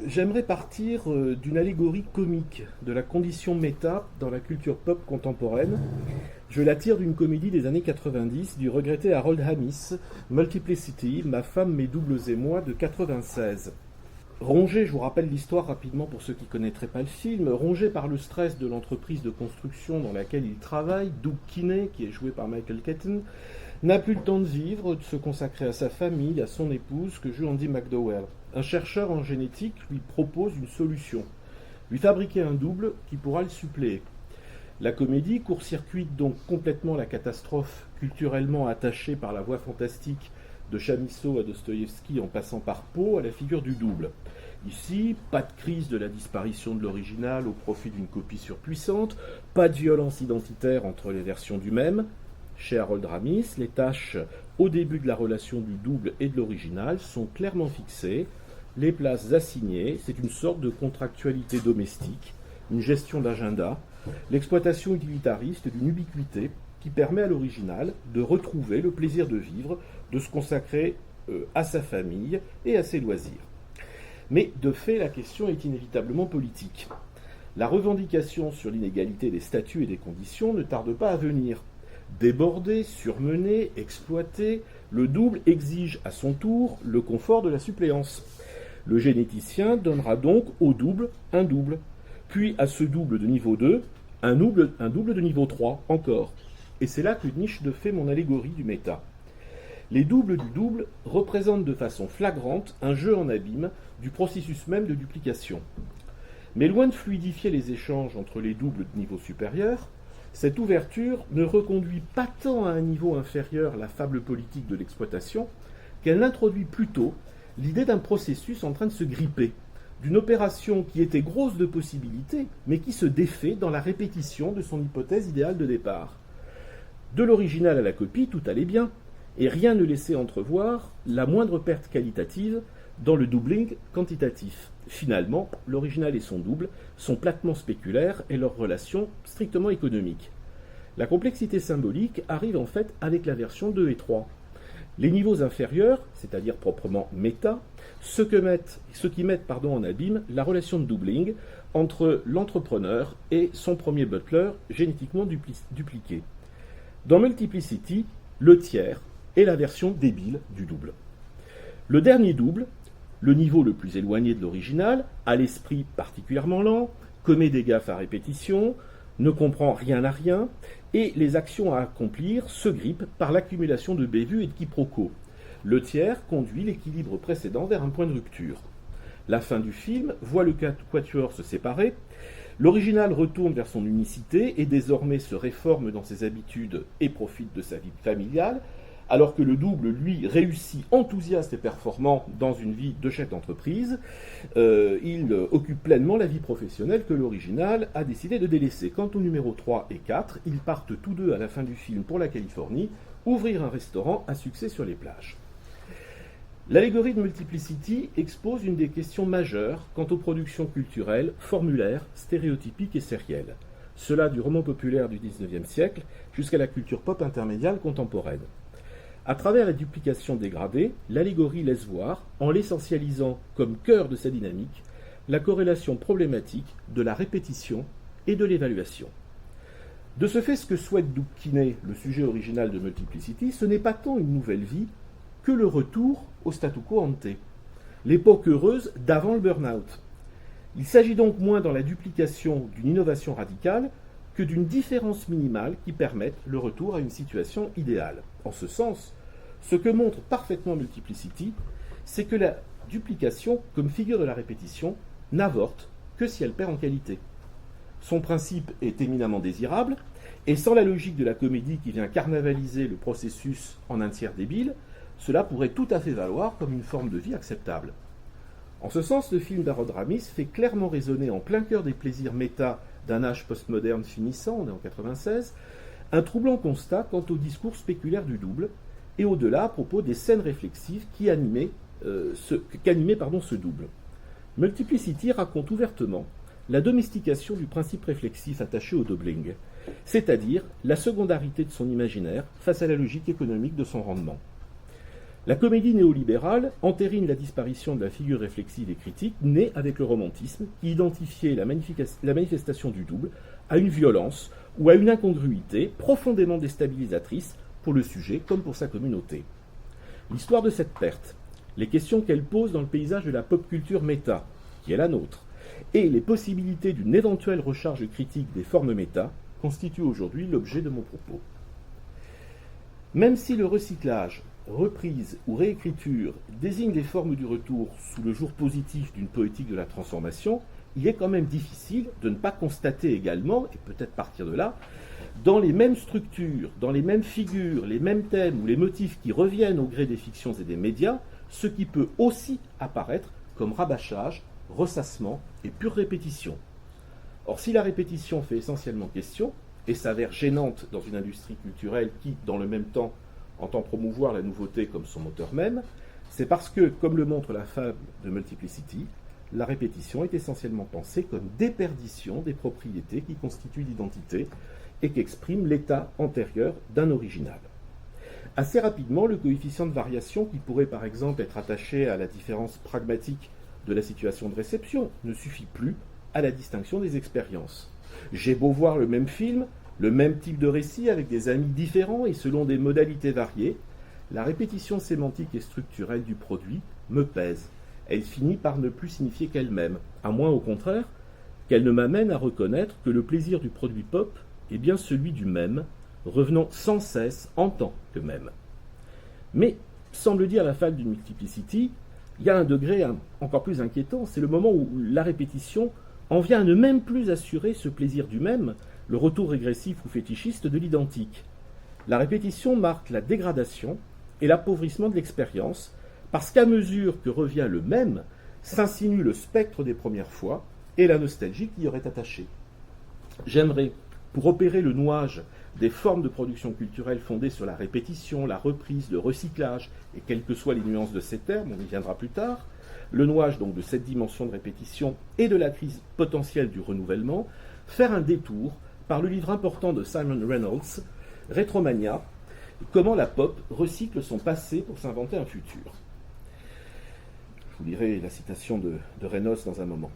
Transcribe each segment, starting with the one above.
J'aimerais partir d'une allégorie comique de la condition méta dans la culture pop contemporaine. Je la tire d'une comédie des années 90 du regretté Harold Ramis, Multiplicity, Ma femme, mes doubles et moi, de 96. Rongé, je vous rappelle l'histoire rapidement pour ceux qui ne connaîtraient pas le film, rongé par le stress de l'entreprise de construction dans laquelle il travaille, Doug Kinney, qui est joué par Michael Keaton, n'a plus le temps de vivre, de se consacrer à sa famille, à son épouse, que joue Andy McDowell. Un chercheur en génétique lui propose une solution, lui fabriquer un double qui pourra le suppléer. La comédie court-circuite donc complètement la catastrophe culturellement attachée par la voix fantastique de Chamisso à Dostoïevski en passant par Poe à la figure du double. Ici, pas de crise de la disparition de l'original au profit d'une copie surpuissante, pas de violence identitaire entre les versions du même. Chez Harold Ramis, les tâches au début de la relation du double et de l'original sont clairement fixées, les places assignées, c'est une sorte de contractualité domestique, une gestion d'agenda, l'exploitation utilitariste d'une ubiquité qui permet à l'original de retrouver le plaisir de vivre, de se consacrer à sa famille et à ses loisirs. Mais de fait, la question est inévitablement politique. La revendication sur l'inégalité des statuts et des conditions ne tarde pas à venir. Débordé, surmené, exploité, le double exige à son tour le confort de la suppléance. Le généticien donnera donc au double un double, puis à ce double de niveau 2, un double de niveau 3 encore. Et c'est là que niche de fait mon allégorie du méta. Les doubles du double représentent de façon flagrante un jeu en abîme du processus même de duplication. Mais loin de fluidifier les échanges entre les doubles de niveau supérieur, cette ouverture ne reconduit pas tant à un niveau inférieur la fable politique de l'exploitation qu'elle introduit plutôt l'idée d'un processus en train de se gripper, d'une opération qui était grosse de possibilités, mais qui se défait dans la répétition de son hypothèse idéale de départ. De l'original à la copie, tout allait bien, et rien ne laissait entrevoir la moindre perte qualitative dans le doubling quantitatif. Finalement, l'original et son double sont platement spéculaires et leur relation strictement économique. La complexité symbolique arrive en fait avec la version 2 et 3. Les niveaux inférieurs, c'est-à-dire proprement méta, ceux qui mettent en abîme la relation de doubling entre l'entrepreneur et son premier butler génétiquement dupliqué. Dans Multiplicity, le tiers est la version débile du double. Le dernier double, le niveau le plus éloigné de l'original, a l'esprit particulièrement lent, commet des gaffes à répétition, ne comprend rien à rien, et les actions à accomplir se grippent par l'accumulation de bévues et de quiproquos. Le tiers conduit l'équilibre précédent vers un point de rupture. La fin du film voit le quatuor se séparer, l'original retourne vers son unicité et désormais se réforme dans ses habitudes et profite de sa vie familiale, alors que le double, lui, réussit enthousiaste et performant dans une vie de chef d'entreprise, il occupe pleinement la vie professionnelle que l'original a décidé de délaisser. Quant aux numéros 3 et 4, ils partent tous deux à la fin du film pour la Californie, ouvrir un restaurant à succès sur les plages. L'allégorie de Multiplicity expose une des questions majeures quant aux productions culturelles, formulaires, stéréotypiques et sérielles. Cela du roman populaire du XIXe siècle jusqu'à la culture pop intermédiaire contemporaine. À travers la duplication dégradée, l'allégorie laisse voir, en l'essentialisant comme cœur de sa dynamique, la corrélation problématique de la répétition et de l'évaluation. De ce fait, ce que souhaite Doug Kinney, le sujet original de Multiplicity, ce n'est pas tant une nouvelle vie que le retour au statu quo ante, l'époque heureuse d'avant le burn-out. Il s'agit donc moins dans la duplication d'une innovation radicale que d'une différence minimale qui permette le retour à une situation idéale. En ce sens, ce que montre parfaitement Multiplicity, c'est que la duplication, comme figure de la répétition, n'avorte que si elle perd en qualité. Son principe est éminemment désirable, et sans la logique de la comédie qui vient carnavaliser le processus en un tiers débile, cela pourrait tout à fait valoir comme une forme de vie acceptable. En ce sens, le film d'Harold Ramis fait clairement résonner en plein cœur des plaisirs méta d'un âge postmoderne finissant, on est en 96, un troublant constat quant au discours spéculaire du double, et au-delà à propos des scènes réflexives qu'animait ce double. Multiplicity raconte ouvertement la domestication du principe réflexif attaché au doubling, c'est-à-dire la secondarité de son imaginaire face à la logique économique de son rendement. La comédie néolibérale entérine la disparition de la figure réflexive et critique née avec le romantisme qui identifiait la manifestation du double à une violence ou à une incongruité profondément déstabilisatrice pour le sujet comme pour sa communauté. L'histoire de cette perte, les questions qu'elle pose dans le paysage de la pop culture méta, qui est la nôtre, et les possibilités d'une éventuelle recharge critique des formes méta constituent aujourd'hui l'objet de mon propos. Même si le recyclage, reprise ou réécriture désigne les formes du retour sous le jour positif d'une poétique de la transformation, il est quand même difficile de ne pas constater également, et peut-être partir de là, dans les mêmes structures, dans les mêmes figures, les mêmes thèmes ou les motifs qui reviennent au gré des fictions et des médias, ce qui peut aussi apparaître comme rabâchage, ressassement et pure répétition. Or, si la répétition fait essentiellement question, et s'avère gênante dans une industrie culturelle qui, dans le même temps, entend promouvoir la nouveauté comme son moteur même, c'est parce que, comme le montre la fable de Multiplicity, la répétition est essentiellement pensée comme déperdition des propriétés qui constituent l'identité et qu'exprime l'état antérieur d'un original. Assez rapidement, le coefficient de variation, qui pourrait par exemple être attaché à la différence pragmatique de la situation de réception, ne suffit plus à la distinction des expériences. J'ai beau voir le même film, le même type de récit avec des amis différents et selon des modalités variées, la répétition sémantique et structurelle du produit me pèse. Elle finit par ne plus signifier qu'elle-même, à moins au contraire qu'elle ne m'amène à reconnaître que le plaisir du produit pop est bien celui du même, revenant sans cesse en tant que même. Mais, semble dire la fac d'une Multiplicity, il y a un degré encore plus inquiétant, c'est le moment où la répétition en vient à ne même plus assurer ce plaisir du même, le retour régressif ou fétichiste de l'identique. La répétition marque la dégradation et l'appauvrissement de l'expérience, parce qu'à mesure que revient le même, s'insinue le spectre des premières fois et la nostalgie qui y aurait attaché. J'aimerais, pour opérer le nouage des formes de production culturelle fondées sur la répétition, la reprise, le recyclage, et quelles que soient les nuances de ces termes, on y viendra plus tard, le nouage donc de cette dimension de répétition et de la crise potentielle du renouvellement, faire un détour par le livre important de Simon Reynolds, Rétromania, comment la pop recycle son passé pour s'inventer un futur. Je vous lirai la citation de Reynolds dans un moment.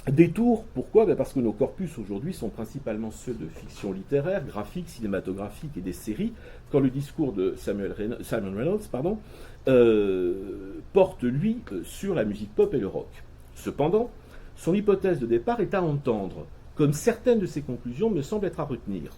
Détour, pourquoi ? Parce que nos corpus aujourd'hui sont principalement ceux de fiction littéraire, graphique, cinématographique et des séries, quand le discours de Simon Reynolds porte, lui, sur la musique pop et le rock. Cependant, son hypothèse de départ est à entendre, comme certaines de ses conclusions me semblent être à retenir.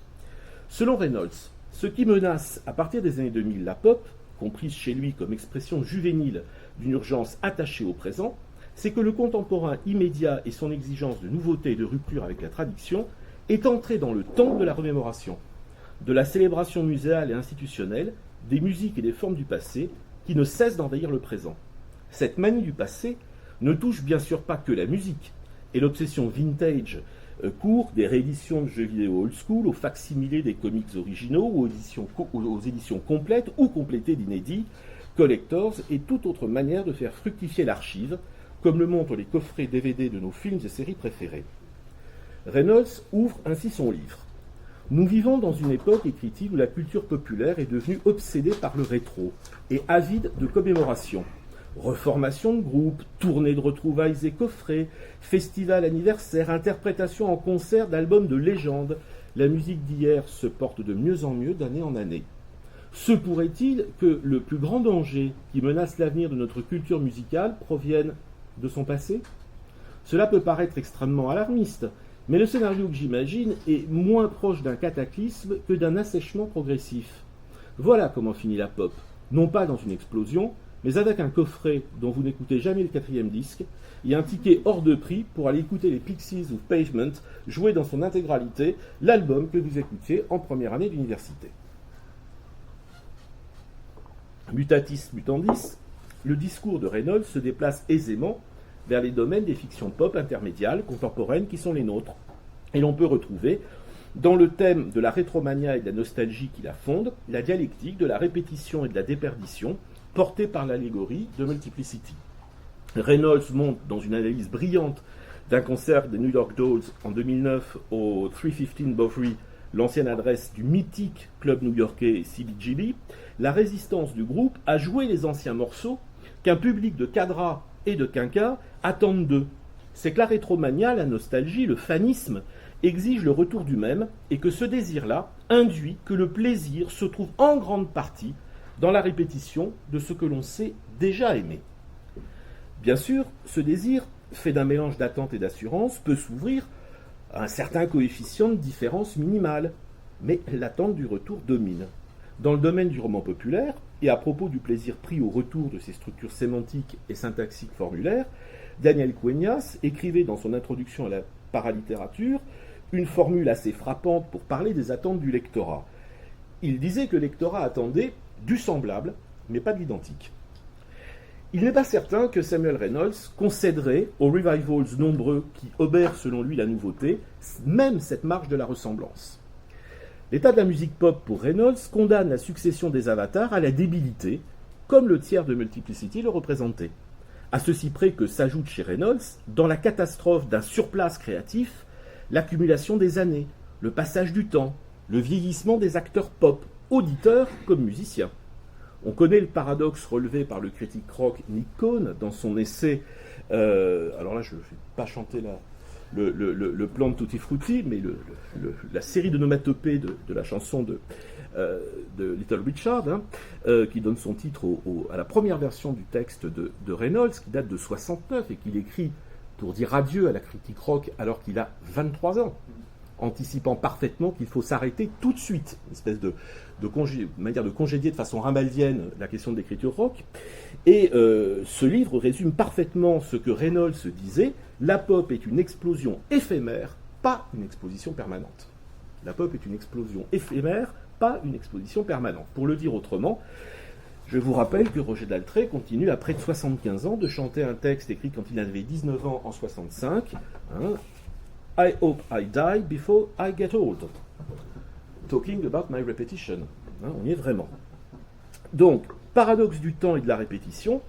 Selon Reynolds, ce qui menace à partir des années 2000 la pop, comprise chez lui comme expression juvénile d'une urgence attachée au présent, c'est que le contemporain immédiat et son exigence de nouveauté et de rupture avec la tradition est entré dans le temps de la remémoration, de la célébration muséale et institutionnelle, des musiques et des formes du passé qui ne cessent d'envahir le présent. Cette manie du passé ne touche bien sûr pas que la musique, et l'obsession vintage court des rééditions de jeux vidéo old school, aux facsimilés des comics originaux, aux éditions complètes ou complétées d'inédits, collectors et toute autre manière de faire fructifier l'archive, comme le montrent les coffrets DVD de nos films et séries préférés. Reynolds ouvre ainsi son livre. Nous vivons dans une époque, écrit-il, où la culture populaire est devenue obsédée par le rétro et avide de commémoration. Reformation de groupes, tournées de retrouvailles et coffrets, festivals anniversaires, interprétations en concert d'albums de légende. La musique d'hier se porte de mieux en mieux d'année en année. Se pourrait-il que le plus grand danger qui menace l'avenir de notre culture musicale provienne de son passé ? Cela peut paraître extrêmement alarmiste, mais le scénario que j'imagine est moins proche d'un cataclysme que d'un assèchement progressif. Voilà comment finit la pop, non pas dans une explosion, mais avec un coffret dont vous n'écoutez jamais le 4e disque, et un ticket hors de prix pour aller écouter les Pixies ou Pavement jouer dans son intégralité l'album que vous écoutiez en première année d'université. Mutatis mutandis, le discours de Reynolds se déplace aisément vers les domaines des fictions pop intermédiales, contemporaines, qui sont les nôtres. Et l'on peut retrouver, dans le thème de la rétromania et de la nostalgie qui la fonde, la dialectique de la répétition et de la déperdition, portée par l'allégorie de Multiplicity. Reynolds montre dans une analyse brillante d'un concert des New York Dolls en 2009 au 315 Bowery l'ancienne adresse du mythique club new-yorkais CBGB, la résistance du groupe a joué les anciens morceaux qu'un public de cadras et de quinquas attendent d'eux. C'est que la rétromania, la nostalgie, le fanisme exige le retour du même et que ce désir-là induit que le plaisir se trouve en grande partie dans la répétition de ce que l'on sait déjà aimer. Bien sûr, ce désir, fait d'un mélange d'attente et d'assurance, peut s'ouvrir à un certain coefficient de différence minimale, mais l'attente du retour domine. Dans le domaine du roman populaire, et à propos du plaisir pris au retour de ces structures sémantiques et syntaxiques formulaires, Daniel Cueñas écrivait dans son introduction à la paralittérature une formule assez frappante pour parler des attentes du lectorat. Il disait que le lectorat attendait du semblable, mais pas de l'identique. Il n'est pas certain que Samuel Reynolds concéderait aux revivals nombreux qui obèrent selon lui la nouveauté, même cette marge de la ressemblance. L'état de la musique pop pour Reynolds condamne la succession des avatars à la débilité, comme le tiers de Multiplicity le représentait. À ceci près que s'ajoute chez Reynolds, dans la catastrophe d'un surplace créatif, l'accumulation des années, le passage du temps, le vieillissement des acteurs pop, auditeurs comme musiciens. On connaît le paradoxe relevé par le critique rock Nick Cohn dans son essai, alors là je ne vais pas chanter le plan de Tutti Frutti, mais la série de nomatopées de la chanson de Little Richard, qui donne son titre à la première version du texte de Reynolds, qui date de 69 et qu'il écrit pour dire adieu à la critique rock alors qu'il a 23 ans, anticipant parfaitement qu'il faut s'arrêter tout de suite, une espèce de manière de congédier de façon ramaldienne la question de l'écriture rock. Et ce livre résume parfaitement ce que Reynolds disait: la pop est une explosion éphémère, pas une exposition permanente. La pop est une explosion éphémère, pas une exposition permanente. Pour le dire autrement, je vous rappelle que Roger Daltrey continue à près de 75 ans de chanter un texte écrit quand il avait 19 ans en 65, I hope I die before I get old. Talking about my repetition. On y est vraiment. Donc, paradoxe du temps et de la répétition,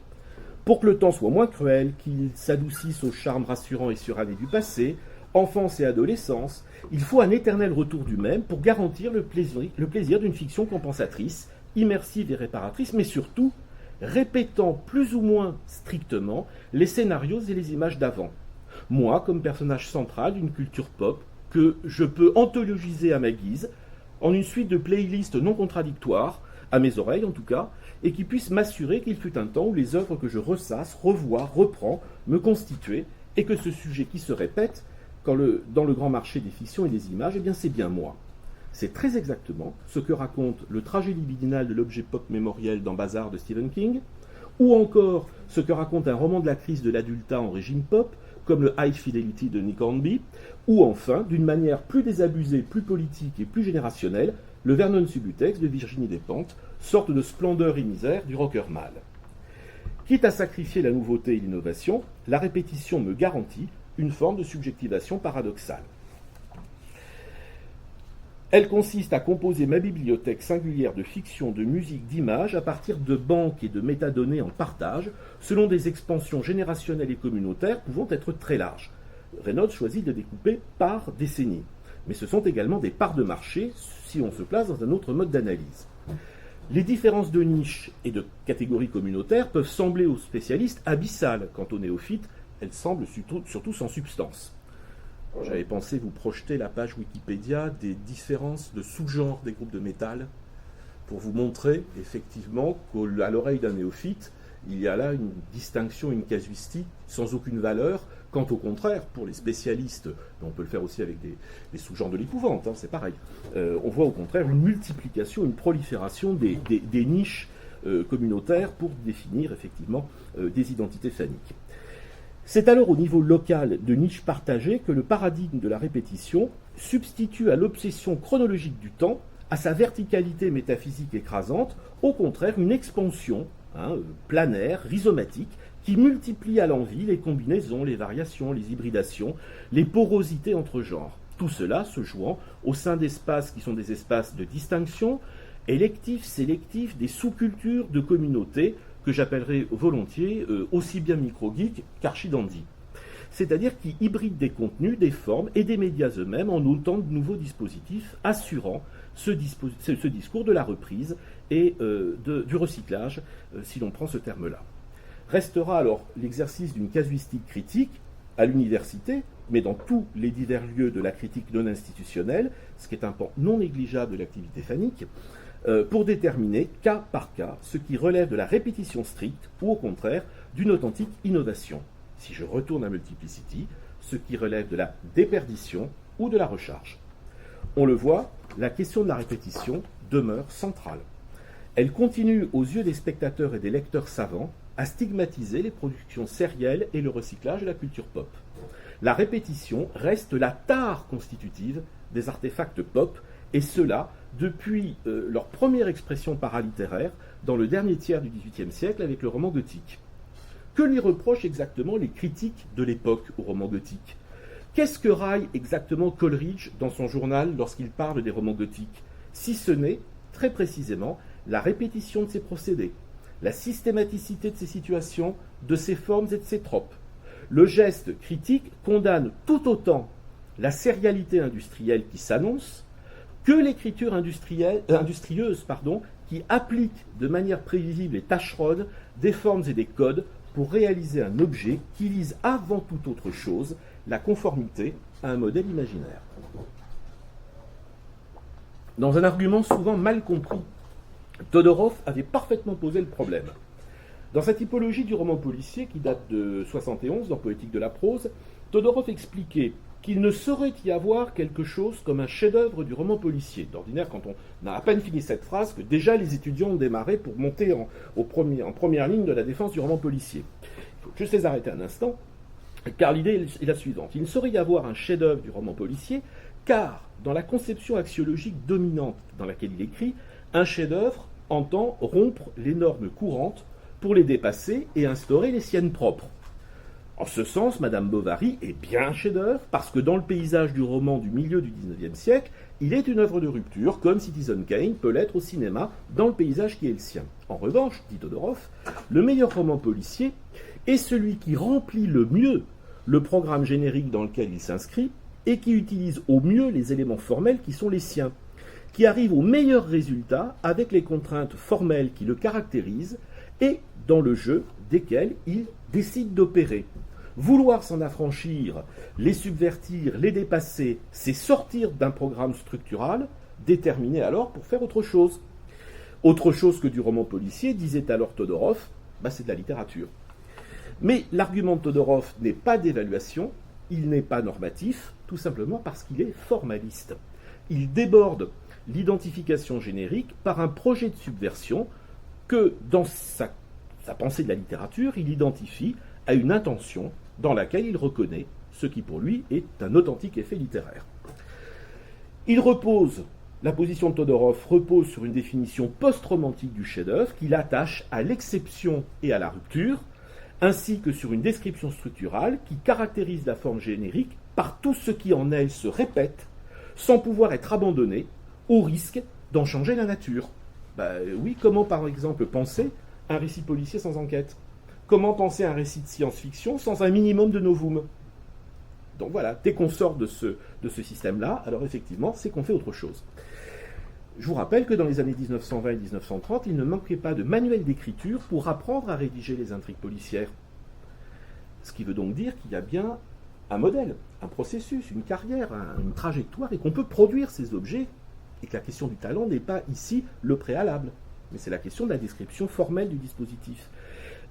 pour que le temps soit moins cruel, qu'il s'adoucisse au charme rassurant et suranné du passé, enfance et adolescence, il faut un éternel retour du même pour garantir le plaisir d'une fiction compensatrice, immersive et réparatrice, mais surtout répétant plus ou moins strictement les scénarios et les images d'avant. Moi, comme personnage central d'une culture pop, que je peux anthologiser à ma guise, en une suite de playlists non contradictoires, à mes oreilles en tout cas, et qui puissent m'assurer qu'il fut un temps où les œuvres que je ressasse, revois, reprends, me constituaient, et que ce sujet qui se répète, dans le grand marché des fictions et des images, eh bien c'est bien moi. C'est très exactement ce que raconte le trajet libidinal de l'objet pop mémoriel dans Bazar de Stephen King, ou encore ce que raconte un roman de la crise de l'adultat en régime pop, comme le High Fidelity de Nick Hornby, ou enfin, d'une manière plus désabusée, plus politique et plus générationnelle, le Vernon Subutex de Virginie Despentes, sorte de splendeur et misère du rocker mâle. Quitte à sacrifier la nouveauté et l'innovation, la répétition me garantit une forme de subjectivation paradoxale. Elle consiste à composer ma bibliothèque singulière de fiction, de musique, d'images à partir de banques et de métadonnées en partage, selon des expansions générationnelles et communautaires pouvant être très larges. Reynolds choisit de découper par décennie. Mais ce sont également des parts de marché si on se place dans un autre mode d'analyse. Les différences de niche et de catégories communautaires peuvent sembler aux spécialistes abyssales. Quant aux néophytes, elles semblent surtout sans substance. J'avais pensé vous projeter la page Wikipédia des différences de sous-genres des groupes de métal pour vous montrer effectivement qu'à l'oreille d'un néophyte, il y a là une distinction, une casuistique sans aucune valeur, quand au contraire, pour les spécialistes, on peut le faire aussi avec des sous-genres de l'épouvante, c'est pareil, on voit au contraire une multiplication, une prolifération des niches communautaires pour définir effectivement des identités phaniques. C'est alors au niveau local de niches partagées que le paradigme de la répétition substitue à l'obsession chronologique du temps, à sa verticalité métaphysique écrasante, au contraire une expansion planaire, rhizomatique, qui multiplie à l'envi les combinaisons, les variations, les hybridations, les porosités entre genres. Tout cela se jouant au sein d'espaces qui sont des espaces de distinction, électifs, sélectifs, des sous-cultures de communautés, que j'appellerais volontiers aussi bien micro-geek qu'archi-dandy. c'est-à-dire qui hybride des contenus, des formes et des médias eux-mêmes en autant de nouveaux dispositifs assurant ce discours de la reprise et du recyclage, si l'on prend ce terme-là. Restera alors l'exercice d'une casuistique critique à l'université, mais dans tous les divers lieux de la critique non institutionnelle, ce qui est un pan non négligeable de l'activité fanique, pour déterminer cas par cas ce qui relève de la répétition stricte ou au contraire d'une authentique innovation. Si je retourne à Multiplicity, ce qui relève de la déperdition ou de la recharge. On le voit, la question de la répétition demeure centrale. Elle continue aux yeux des spectateurs et des lecteurs savants à stigmatiser les productions sérielles et le recyclage de la culture pop. La répétition reste la tare constitutive des artefacts pop, et cela depuis leur première expression paralittéraire dans le dernier tiers du XVIIIe siècle avec le roman gothique. Que lui reprochent exactement les critiques de l'époque au roman gothique ? Qu'est-ce que raille exactement Coleridge dans son journal lorsqu'il parle des romans gothiques ? Si ce n'est, très précisément, la répétition de ses procédés, la systématicité de ses situations, de ses formes et de ses tropes. Le geste critique condamne tout autant la sérialité industrielle qui s'annonce que l'écriture industrieuse qui applique de manière prévisible et tâcheronne des formes et des codes pour réaliser un objet qui vise avant toute autre chose la conformité à un modèle imaginaire. Dans un argument souvent mal compris, Todorov avait parfaitement posé le problème. Dans sa typologie du roman policier, qui date de 71 dans Poétique de la prose, Todorov expliquait qu'il ne saurait y avoir quelque chose comme un chef-d'œuvre du roman policier. D'ordinaire, quand on a à peine fini cette phrase, que déjà les étudiants ont démarré pour monter en première ligne de la défense du roman policier. Il faut juste les arrêter un instant, car l'idée est la suivante. Il ne saurait y avoir un chef-d'œuvre du roman policier, car dans la conception axiologique dominante dans laquelle il écrit, un chef-d'œuvre entend rompre les normes courantes pour les dépasser et instaurer les siennes propres. En ce sens, Madame Bovary est bien un chef-d'œuvre parce que dans le paysage du roman du milieu du XIXe siècle, il est une œuvre de rupture, comme Citizen Kane peut l'être au cinéma dans le paysage qui est le sien. En revanche, dit Todorov, le meilleur roman policier est celui qui remplit le mieux le programme générique dans lequel il s'inscrit et qui utilise au mieux les éléments formels qui sont les siens, qui arrive au meilleur résultat avec les contraintes formelles qui le caractérisent et dans le jeu desquelles il décide d'opérer. Vouloir s'en affranchir, les subvertir, les dépasser, c'est sortir d'un programme structural déterminé alors pour faire autre chose. Autre chose que du roman policier, disait alors Todorov, c'est de la littérature. Mais l'argument de Todorov n'est pas d'évaluation, il n'est pas normatif, tout simplement parce qu'il est formaliste. Il déborde l'identification générique par un projet de subversion que, dans sa pensée de la littérature, il identifie à une intention dans laquelle il reconnaît ce qui pour lui est un authentique effet littéraire. La position de Todorov repose sur une définition post-romantique du chef-d'œuvre qu'il attache à l'exception et à la rupture, ainsi que sur une description structurale qui caractérise la forme générique par tout ce qui en elle se répète, sans pouvoir être abandonné, au risque d'en changer la nature. Oui, comment par exemple penser un récit policier sans enquête ? Comment penser un récit de science-fiction sans un minimum de novum ? Donc voilà, dès qu'on sort de ce système-là, alors effectivement, c'est qu'on fait autre chose. Je vous rappelle que dans les années 1920 et 1930, il ne manquait pas de manuels d'écriture pour apprendre à rédiger les intrigues policières. Ce qui veut donc dire qu'il y a bien un modèle, un processus, une carrière, une trajectoire, et qu'on peut produire ces objets, et que la question du talent n'est pas ici le préalable, mais c'est la question de la description formelle du dispositif.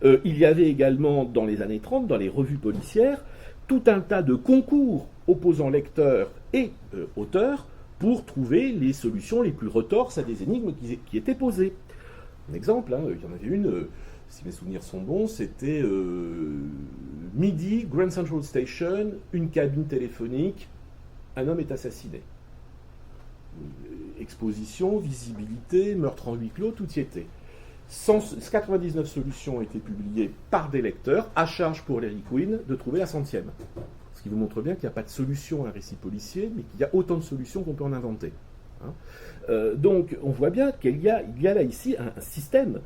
Il y avait également, dans les années 30, dans les revues policières, tout un tas de concours opposant lecteurs et auteurs pour trouver les solutions les plus retorses à des énigmes qui étaient posées. Un exemple, il y en avait une, si mes souvenirs sont bons, c'était midi, Grand Central Station, une cabine téléphonique, un homme est assassiné. Exposition, visibilité, meurtre en huis clos, tout y était. 99 solutions ont été publiées par des lecteurs, à charge pour Larry Quinn de trouver la 100e. Ce qui vous montre bien qu'il n'y a pas de solution à un récit policier, mais qu'il y a autant de solutions qu'on peut en inventer. hein. Donc on voit bien qu'il y a là ici un système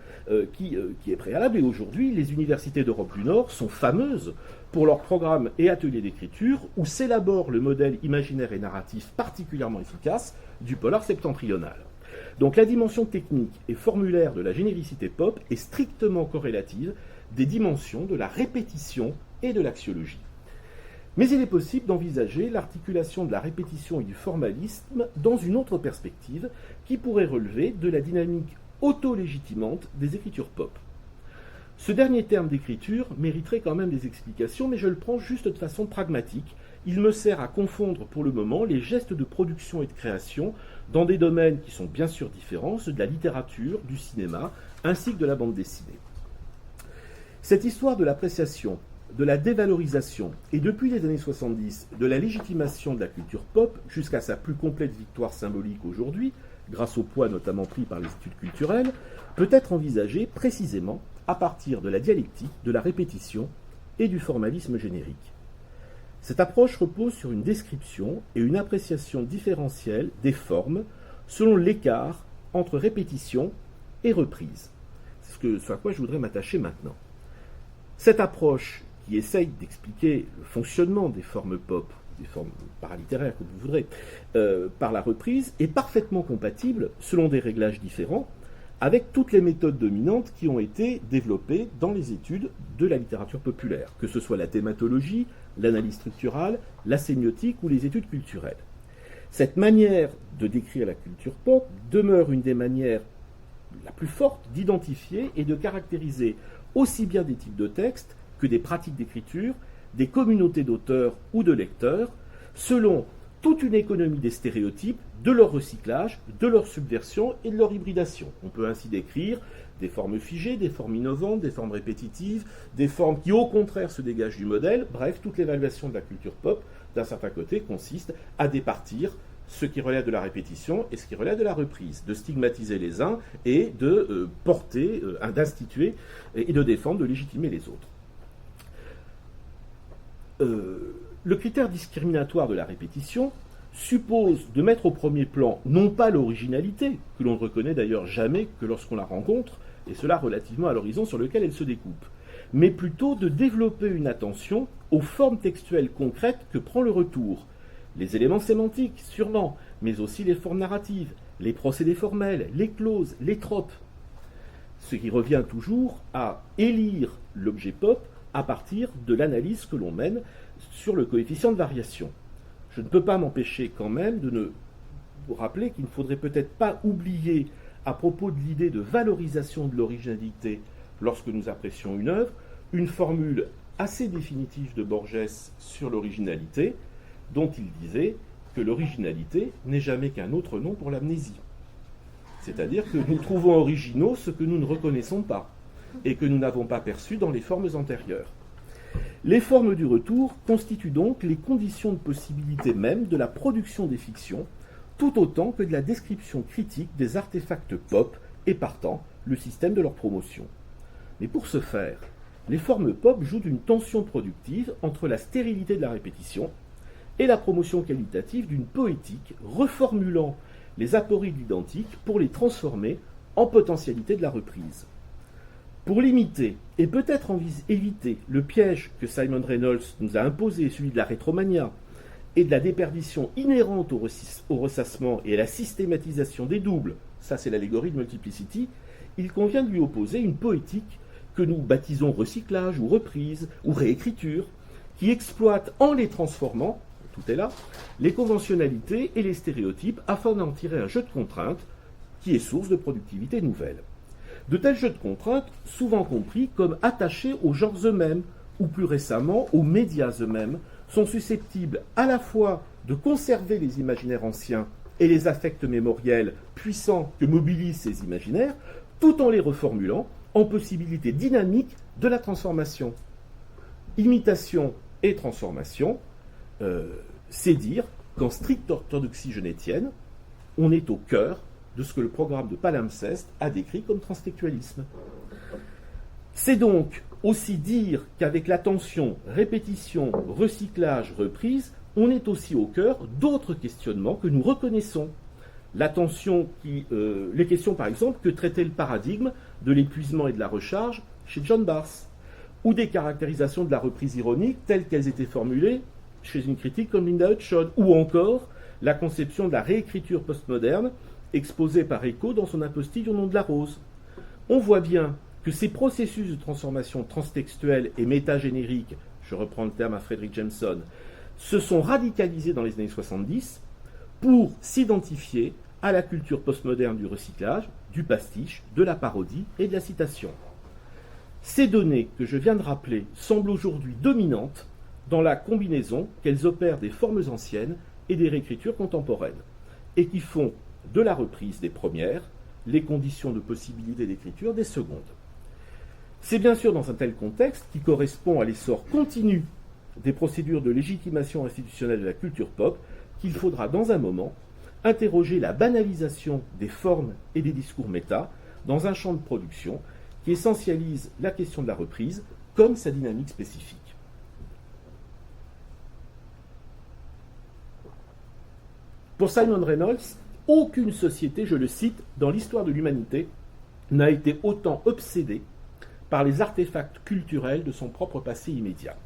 qui est préalable, et aujourd'hui les universités d'Europe du Nord sont fameuses pour leurs programmes et ateliers d'écriture où s'élabore le modèle imaginaire et narratif particulièrement efficace du polar septentrional. Donc la dimension technique et formulaire de la généricité pop est strictement corrélative des dimensions de la répétition et de l'axiologie. Mais il est possible d'envisager l'articulation de la répétition et du formalisme dans une autre perspective qui pourrait relever de la dynamique auto-légitimante des écritures pop. Ce dernier terme d'écriture mériterait quand même des explications, mais je le prends juste de façon pragmatique. Il me sert à confondre pour le moment les gestes de production et de création dans des domaines qui sont bien sûr différents, ceux de la littérature, du cinéma, ainsi que de la bande dessinée. Cette histoire de l'appréciation, de la dévalorisation et depuis les années 70 de la légitimation de la culture pop jusqu'à sa plus complète victoire symbolique aujourd'hui, grâce au poids notamment pris par les études culturelles, peut être envisagée précisément à partir de la dialectique, de la répétition et du formalisme générique. Cette approche repose sur une description et une appréciation différentielle des formes selon l'écart entre répétition et reprise. C'est ce à quoi je voudrais m'attacher maintenant. Cette approche qui essaye d'expliquer le fonctionnement des formes pop, des formes paralittéraires comme vous voudrez, par la reprise, est parfaitement compatible, selon des réglages différents, avec toutes les méthodes dominantes qui ont été développées dans les études de la littérature populaire, que ce soit la thématologie, l'analyse structurale, la sémiotique ou les études culturelles. Cette manière de décrire la culture pop demeure une des manières la plus forte d'identifier et de caractériser aussi bien des types de textes que des pratiques d'écriture, des communautés d'auteurs ou de lecteurs, selon toute une économie des stéréotypes, de leur recyclage, de leur subversion et de leur hybridation. On peut ainsi décrire des formes figées, des formes innovantes, des formes répétitives, des formes qui au contraire se dégagent du modèle. Bref, toute l'évaluation de la culture pop, d'un certain côté, consiste à départir ce qui relève de la répétition et ce qui relève de la reprise, de stigmatiser les uns et de porter, d'instituer et de défendre, de légitimer les autres. Le critère discriminatoire de la répétition suppose de mettre au premier plan non pas l'originalité, que l'on ne reconnaît d'ailleurs jamais que lorsqu'on la rencontre, et cela relativement à l'horizon sur lequel elle se découpe, mais plutôt de développer une attention aux formes textuelles concrètes que prend le retour. Les éléments sémantiques, sûrement, mais aussi les formes narratives, les procédés formels, les clauses, les tropes. Ce qui revient toujours à élire l'objet pop à partir de l'analyse que l'on mène sur le coefficient de variation. Je ne peux pas m'empêcher quand même de ne vous rappeler qu'il ne faudrait peut-être pas oublier, à propos de l'idée de valorisation de l'originalité lorsque nous apprécions une œuvre, une formule assez définitive de Borges sur l'originalité, dont il disait que l'originalité n'est jamais qu'un autre nom pour l'amnésie. C'est-à-dire que nous trouvons originaux ce que nous ne reconnaissons pas et que nous n'avons pas perçu dans les formes antérieures. Les formes du retour constituent donc les conditions de possibilité même de la production des fictions, tout autant que de la description critique des artefacts pop et partant le système de leur promotion. Mais pour ce faire, les formes pop jouent d'une tension productive entre la stérilité de la répétition et la promotion qualitative d'une poétique reformulant les apories de l'identique pour les transformer en potentialité de la reprise. Pour limiter et peut-être éviter le piège que Simon Reynolds nous a imposé, celui de la rétromania, et de la déperdition inhérente au ressassement et à la systématisation des doubles, ça c'est l'allégorie de Multiplicity, il convient de lui opposer une poétique que nous baptisons recyclage ou reprise ou réécriture, qui exploite en les transformant, tout est là, les conventionnalités et les stéréotypes afin d'en tirer un jeu de contraintes qui est source de productivité nouvelle. De tels jeux de contraintes, souvent compris comme attachés aux genres eux-mêmes, ou plus récemment aux médias eux-mêmes, sont susceptibles à la fois de conserver les imaginaires anciens et les affects mémoriels puissants que mobilisent ces imaginaires, tout en les reformulant en possibilités dynamiques de la transformation. Imitation et transformation, c'est dire qu'en stricte orthodoxie genétienne, on est au cœur de ce que le programme de Palimpseste a décrit comme transtextualisme. C'est donc aussi dire qu'avec l'attention, répétition, recyclage, reprise, on est aussi au cœur d'autres questionnements que nous reconnaissons, les questions par exemple que traitait le paradigme de l'épuisement et de la recharge chez John Barth, ou des caractérisations de la reprise ironique telles qu'elles étaient formulées chez une critique comme Linda Hudson, ou encore la conception de la réécriture postmoderne exposée par Eco dans son apostille au nom de la rose. On voit bien que ces processus de transformation transtextuelle et métagénérique, je reprends le terme à Frederick Jameson, se sont radicalisés dans les années 70 pour s'identifier à la culture postmoderne du recyclage, du pastiche, de la parodie et de la citation. Ces données que je viens de rappeler semblent aujourd'hui dominantes dans la combinaison qu'elles opèrent des formes anciennes et des réécritures contemporaines, et qui font de la reprise des premières les conditions de possibilité d'écriture des secondes. C'est bien sûr dans un tel contexte, qui correspond à l'essor continu des procédures de légitimation institutionnelle de la culture pop, qu'il faudra dans un moment interroger la banalisation des formes et des discours méta dans un champ de production qui essentialise la question de la reprise comme sa dynamique spécifique. Pour Simon Reynolds, aucune société, je le cite, dans l'histoire de l'humanité n'a été autant obsédée par les artefacts culturels de son propre passé immédiat.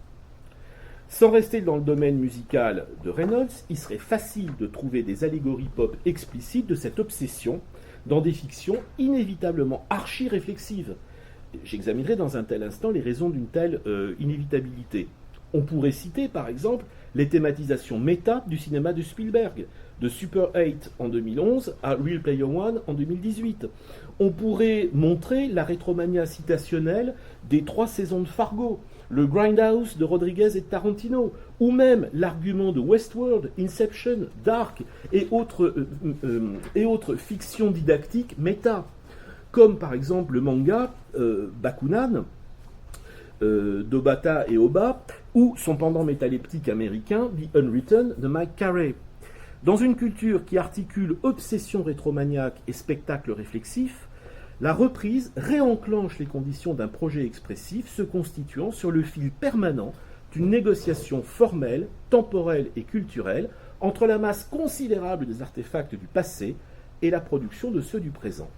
Sans rester dans le domaine musical de Reynolds, il serait facile de trouver des allégories pop explicites de cette obsession dans des fictions inévitablement archi-réflexives. J'examinerai dans un tel instant les raisons d'une telle inévitabilité. On pourrait citer par exemple les thématisations méta du cinéma de Spielberg, de Super 8 en 2011 à Real Player One en 2018. On pourrait montrer la rétromania citationnelle des 3 saisons de Fargo, le Grindhouse de Rodriguez et de Tarantino, ou même l'argument de Westworld, Inception, Dark et autres fictions didactiques méta, comme par exemple le manga Bakunan, d'Obata et Oba, ou son pendant métaleptique américain, The Unwritten, de Mike Carey. Dans une culture qui articule obsession rétromaniaque et spectacle réflexif, la reprise réenclenche les conditions d'un projet expressif se constituant sur le fil permanent d'une négociation formelle, temporelle et culturelle entre la masse considérable des artefacts du passé et la production de ceux du présent.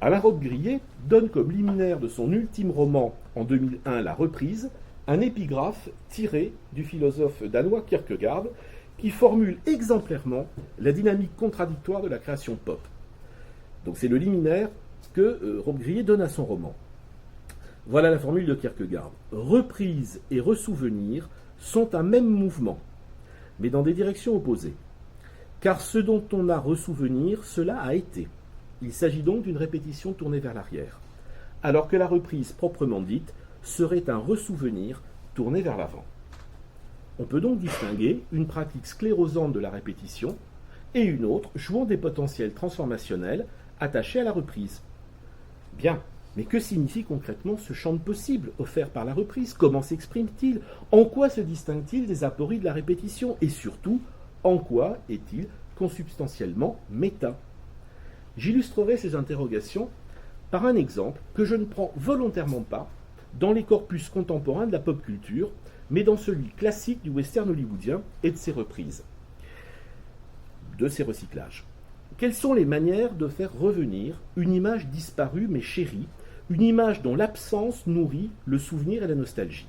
Alain Robbe-Grillet donne comme liminaire de son ultime roman en 2001, La Reprise, un épigraphe tiré du philosophe danois Kierkegaard qui formule exemplairement la dynamique contradictoire de la création pop. Donc c'est le liminaire que Robbe-Grillet donne à son roman. Voilà la formule de Kierkegaard. Reprise et ressouvenir sont un même mouvement, mais dans des directions opposées. Car ce dont on a ressouvenir, cela a été. Il s'agit donc d'une répétition tournée vers l'arrière, alors que la reprise proprement dite serait un ressouvenir tourné vers l'avant. On peut donc distinguer une pratique sclérosante de la répétition et une autre jouant des potentiels transformationnels attachés à la reprise. Bien, mais que signifie concrètement ce champ de possibles offert par la reprise? Comment s'exprime-t-il? En quoi se distingue-t-il des apories de la répétition? Et surtout, en quoi est-il consubstantiellement méta? J'illustrerai ces interrogations par un exemple que je ne prends volontairement pas dans les corpus contemporains de la pop culture, mais dans celui classique du western hollywoodien et de ses reprises, de ses recyclages. Quelles sont les manières de faire revenir une image disparue mais chérie, une image dont l'absence nourrit le souvenir et la nostalgie?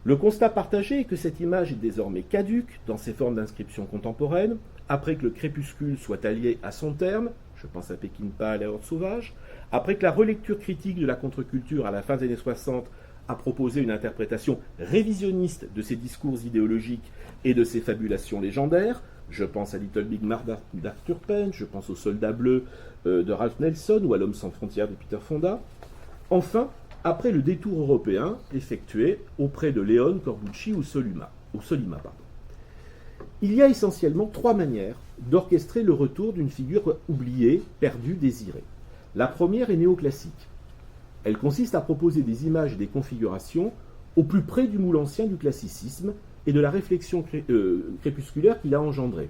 Le constat partagé est que cette image est désormais caduque dans ses formes d'inscription contemporaine, après que le crépuscule soit allié à son terme, je pense à Peckinpah et la Horde sauvage, après que la relecture critique de la contre-culture à la fin des années 60 a proposé une interprétation révisionniste de ses discours idéologiques et de ses fabulations légendaires, je pense à Little Big Mar d'Arthur Penn, je pense au Soldat bleu de Ralph Nelson ou à L'Homme sans frontières de Peter Fonda. Enfin, après le détour européen effectué auprès de Leon Corbucci ou Solima. Il y a essentiellement 3 manières d'orchestrer le retour d'une figure oubliée, perdue, désirée. La première est néoclassique. Elle consiste à proposer des images et des configurations au plus près du moule ancien du classicisme et de la réflexion crépusculaire qu'il a engendrée.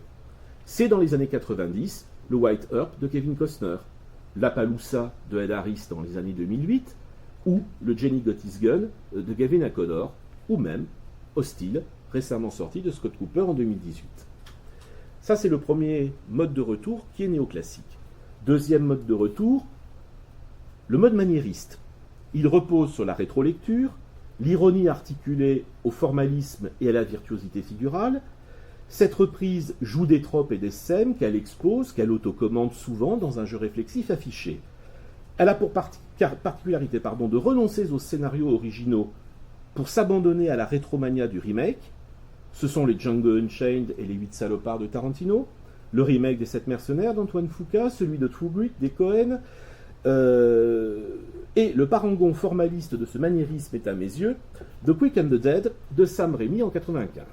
C'est dans les années 90 le White Earp de Kevin Costner, l'Appaloosa de Ed Harris dans les années 2008, ou le Jenny Got His Gun de Gavin O'Connor, ou même Hostile, récemment sorti de Scott Cooper en 2018. Ça, c'est le premier mode de retour qui est néoclassique. Deuxième mode de retour, le mode maniériste. Il repose sur la rétrolecture, l'ironie articulée au formalisme et à la virtuosité figurale. Cette reprise joue des tropes et des scènes qu'elle expose, qu'elle autocommande souvent dans un jeu réflexif affiché. Elle a pour particularité de renoncer aux scénarios originaux pour s'abandonner à la rétromania du remake. Ce sont les Django Unchained et les 8 salopards de Tarantino, le remake des 7 mercenaires d'Antoine Fuqua, celui de True Grit des Cohen, et le parangon formaliste de ce maniérisme est à mes yeux The Quick and the Dead de Sam Raimi en 1995.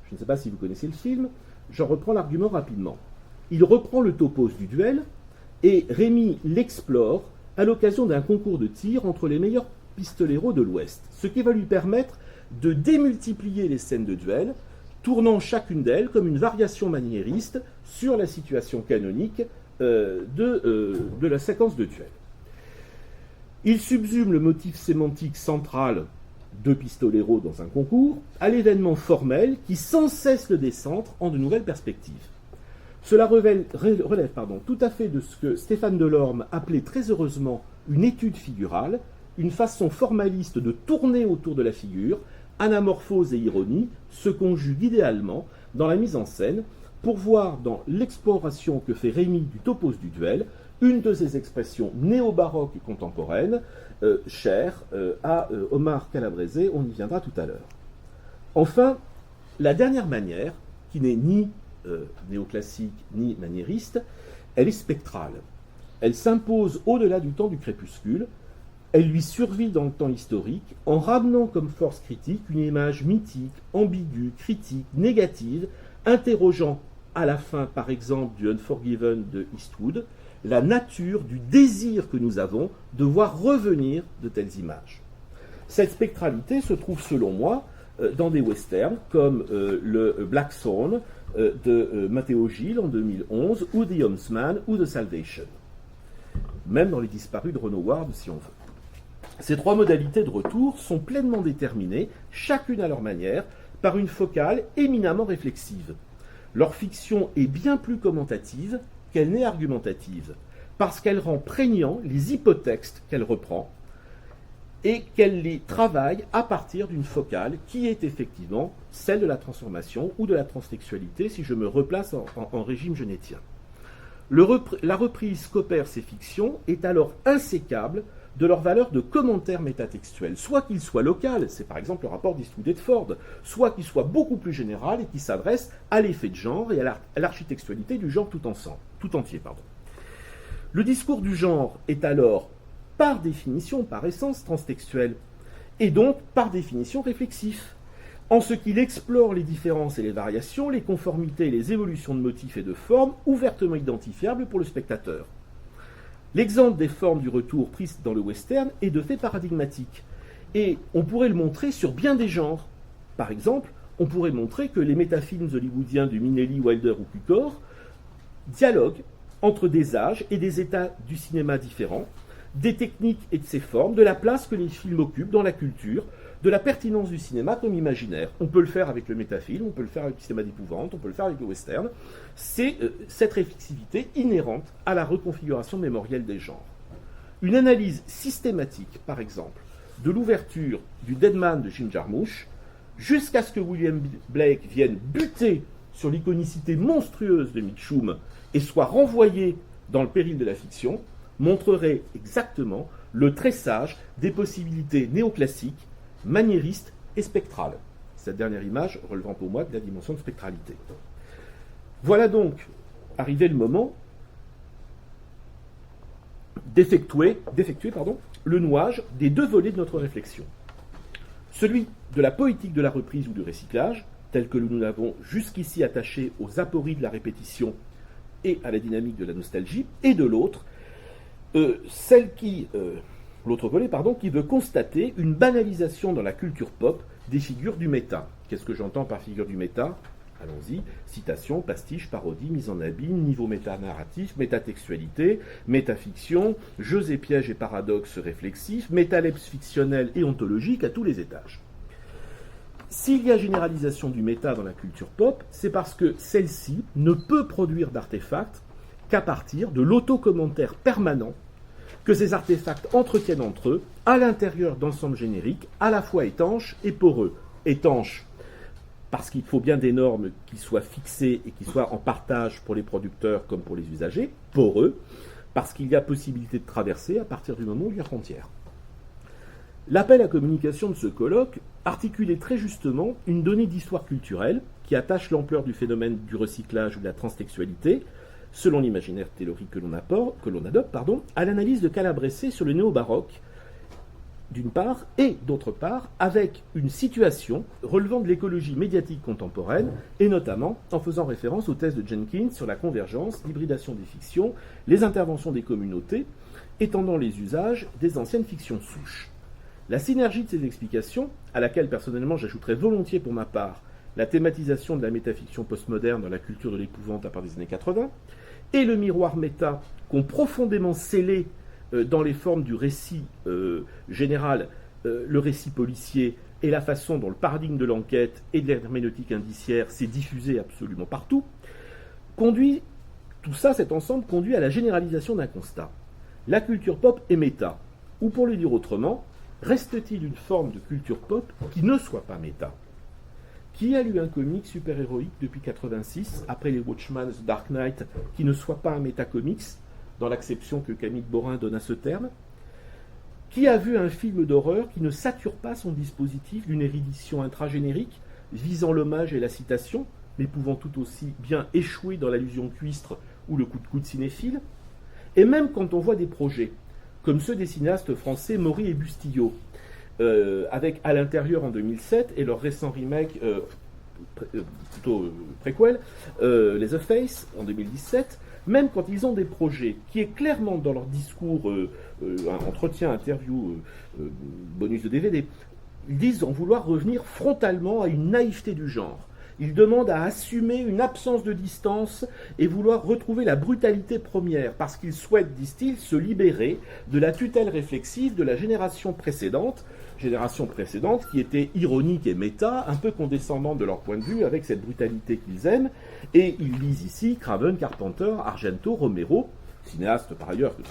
Je ne sais pas si vous connaissez le film, j'en reprends l'argument rapidement. Il reprend le topos du duel et Raimi l'explore à l'occasion d'un concours de tir entre les meilleurs pistoleros de l'Ouest, ce qui va lui permettre de démultiplier les scènes de duel, tournant chacune d'elles comme une variation maniériste sur la situation canonique de la séquence de duel. Il subsume le motif sémantique central de Pistolero dans un concours à l'événement formel qui sans cesse le décentre en de nouvelles perspectives. Cela relève tout à fait de ce que Stéphane Delorme appelait très heureusement une étude figurale, une façon formaliste de tourner autour de la figure. Anamorphose et ironie se conjuguent idéalement dans la mise en scène pour voir dans l'exploration que fait Raimi du topos du duel une de ces expressions néo-baroques et contemporaines, chères à Omar Calabrese, on y viendra tout à l'heure. Enfin, la dernière manière, qui n'est ni néoclassique ni maniériste, elle est spectrale. Elle s'impose au-delà du temps du crépuscule, elle lui survit dans le temps historique en ramenant comme force critique une image mythique, ambiguë, critique, négative, interrogeant à la fin, par exemple, du Unforgiven de Eastwood, la nature du désir que nous avons de voir revenir de telles images. Cette spectralité se trouve, selon moi, dans des westerns comme le Black Thorn de Matteo Gil en 2011, ou The Homesman, ou The Salvation. Même dans Les Disparus de Ron Howard, si on veut. Ces trois modalités de retour sont pleinement déterminées, chacune à leur manière, par une focale éminemment réflexive. Leur fiction est bien plus commentative qu'elle n'est argumentative, parce qu'elle rend prégnants les hypotextes qu'elle reprend et qu'elle les travaille à partir d'une focale qui est effectivement celle de la transformation ou de la transtextualité, si je me replace en régime genétien. La reprise qu'opèrent ces fictions est alors insécable de leur valeur de commentaire métatextuel, soit qu'il soit local, c'est par exemple le rapport d'Eastwood et de Ford, soit qu'il soit beaucoup plus général et qui s'adresse à l'effet de genre et à l'architectualité du genre tout entier. Le discours du genre est alors, par définition, par essence, transtextuel, et donc, par définition, réflexif, en ce qu'il explore les différences et les variations, les conformités et les évolutions de motifs et de formes ouvertement identifiables pour le spectateur. L'exemple des formes du retour prises dans le western est de fait paradigmatique. Et on pourrait le montrer sur bien des genres. Par exemple, on pourrait montrer que les métafilms hollywoodiens de Minnelli, Wilder ou Cukor dialoguent entre des âges et des états du cinéma différents, des techniques et de ses formes, de la place que les films occupent dans la culture, de la pertinence du cinéma comme imaginaire. On peut le faire avec le métafilm, on peut le faire avec le cinéma d'épouvante, on peut le faire avec le western. C'est cette réflexivité inhérente à la reconfiguration mémorielle des genres. Une analyse systématique, par exemple, de l'ouverture du Dead Man de Jim Jarmusch, jusqu'à ce que William Blake vienne buter sur l'iconicité monstrueuse de Mitchum et soit renvoyé dans le péril de la fiction, montrerait exactement le tressage des possibilités néoclassiques, maniériste et spectrale. Cette dernière image relevant pour moi de la dimension de spectralité. Voilà donc arrivé le moment d'effectuer le nouage des deux volets de notre réflexion. Celui de la poétique de la reprise ou du recyclage, tel que nous l'avons jusqu'ici attaché aux apories de la répétition et à la dynamique de la nostalgie, et de l'autre, l'autre volet, qui veut constater une banalisation dans la culture pop des figures du méta. Qu'est-ce que j'entends par figure du méta ? Allons-y. Citation, pastiche, parodie, mise en abîme, niveau métanarratif, métatextualité, métafiction, jeux et pièges et paradoxes réflexifs, métalepse fictionnel et ontologique à tous les étages. S'il y a généralisation du méta dans la culture pop, c'est parce que celle-ci ne peut produire d'artefacts qu'à partir de l'autocommentaire permanent que ces artefacts entretiennent entre eux à l'intérieur d'ensembles génériques à la fois étanches et poreux. Étanches parce qu'il faut bien des normes qui soient fixées et qui soient en partage pour les producteurs comme pour les usagers. Poreux parce qu'il y a possibilité de traverser à partir du moment où il y a frontière. L'appel à communication de ce colloque articulait très justement une donnée d'histoire culturelle qui attache l'ampleur du phénomène du recyclage ou de la transtextualité, selon l'imaginaire théorique que l'on adopte, à l'analyse de Calabrese sur le néo-baroque, d'une part, et d'autre part, avec une situation relevant de l'écologie médiatique contemporaine, et notamment en faisant référence aux thèses de Jenkins sur la convergence, l'hybridation des fictions, les interventions des communautés, étendant les usages des anciennes fictions souches. La synergie de ces explications, à laquelle personnellement j'ajouterais volontiers pour ma part la thématisation de la métafiction postmoderne dans la culture de l'épouvante à partir des années 80, et le miroir méta qu'ont profondément scellé dans les formes du récit général, le récit policier, et la façon dont le paradigme de l'enquête et de l'herméneutique indiciaire s'est diffusé absolument partout, cet ensemble conduit à la généralisation d'un constat. La culture pop est méta, ou pour le dire autrement, reste-t-il une forme de culture pop qui ne soit pas méta? Qui a lu un comic super-héroïque depuis 86, après les Watchmen, The Dark Knight, qui ne soit pas un méta-comics, dans l'acception que Camille Borin donne à ce terme? Qui a vu un film d'horreur qui ne sature pas son dispositif d'une érudition intragénérique, visant l'hommage et la citation, mais pouvant tout aussi bien échouer dans l'allusion cuistre ou le coup de coude cinéphile? Et même quand on voit des projets, comme ceux des cinéastes français Maury et Bustillo, avec À l'intérieur en 2007 et leur récent remake, préquel, Les The Face en 2017, même quand ils ont des projets qui est clairement dans leur discours, entretien, interview, bonus de DVD, ils disent en vouloir revenir frontalement à une naïveté du genre. Ils demandent à assumer une absence de distance et vouloir retrouver la brutalité première, parce qu'ils souhaitent, disent-ils, se libérer de la tutelle réflexive de la génération précédente qui était ironique et méta, un peu condescendante de leur point de vue, avec cette brutalité qu'ils aiment. Et ils lisent ici Craven, Carpenter, Argento, Romero, cinéastes par ailleurs qu'ils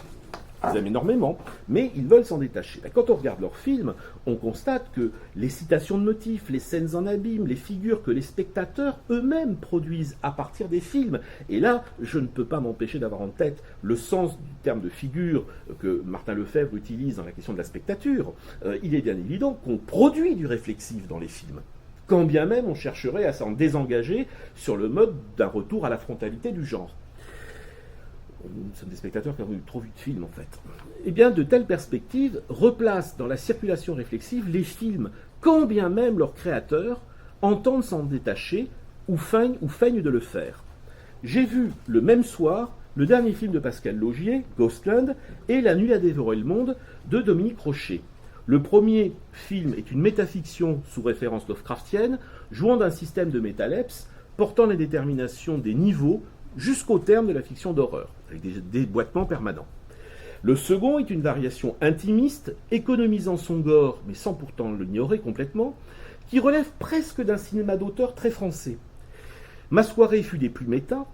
aiment énormément, mais ils veulent s'en détacher. Quand on regarde leurs films, on constate que les citations de motifs, les scènes en abîme, les figures que les spectateurs eux-mêmes produisent à partir des films, et là, je ne peux pas m'empêcher d'avoir en tête le sens du terme de figure que Martin Lefebvre utilise dans la question de la spectature. Il est bien évident qu'on produit du réflexif dans les films, quand bien même on chercherait à s'en désengager sur le mode d'un retour à la frontalité du genre. Nous sommes des spectateurs qui ont trop vu de films, en fait. Eh bien, de telles perspectives replacent dans la circulation réflexive les films, quand bien même leurs créateurs entendent s'en détacher ou feignent de le faire. J'ai vu, le même soir, le dernier film de Pascal Laugier, Ghostland, et La nuit a dévoré le monde, de Dominique Rochet. Le premier film est une métafiction sous référence Lovecraftienne, jouant d'un système de métalepse, portant les déterminations des niveaux jusqu'au terme de la fiction d'horreur, avec des déboîtements permanents. Le second est une variation intimiste, économisant son gore, mais sans pourtant l'ignorer complètement, qui relève presque d'un cinéma d'auteur très français. Ma soirée fut des plus méta,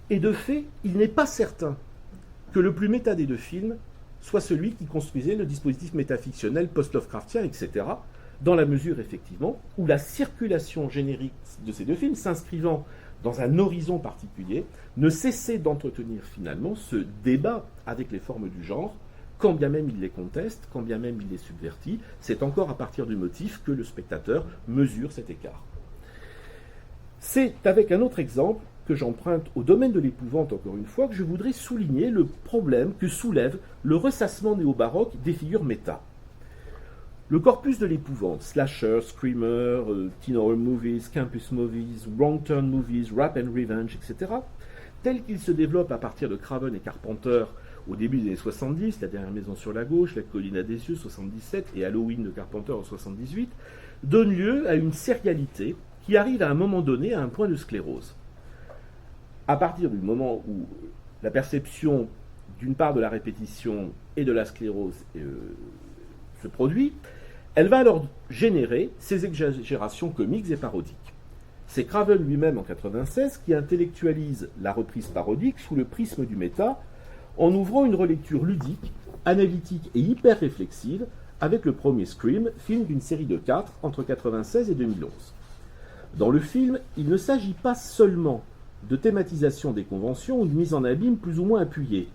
et de fait, il n'est pas certain que le plus méta des deux films soit celui qui construisait le dispositif métafictionnel post-Lovecraftien, etc., dans la mesure, effectivement, où la circulation générique de ces deux films, s'inscrivant dans un horizon particulier, ne cessait d'entretenir finalement ce débat avec les formes du genre, quand bien même il les conteste, quand bien même il les subvertit. C'est encore à partir du motif que le spectateur mesure cet écart. C'est avec un autre exemple que j'emprunte au domaine de l'épouvante, encore une fois, que je voudrais souligner le problème que soulève le ressassement néo-baroque des figures méta. Le corpus de l'épouvante, slasher, screamer, teen horror movies, campus movies, wrong turn movies, rap and revenge, etc., tel qu'il se développe à partir de Craven et Carpenter au début des années 70, La dernière maison sur la gauche, La colline à des yeux, 77, et Halloween de Carpenter en 78, donne lieu à une sérialité qui arrive à un moment donné à un point de sclérose. À partir du moment où la perception d'une part de la répétition et de la sclérose se produit, Elle va alors générer ces exagérations comiques et parodiques. C'est Craven lui-même en 1996 qui intellectualise la reprise parodique sous le prisme du méta, en ouvrant une relecture ludique, analytique et hyper réflexive avec le premier Scream, film d'une série de 4 entre 1996 et 2011. Dans le film, il ne s'agit pas seulement de thématisation des conventions ou de mise en abîme plus ou moins appuyée,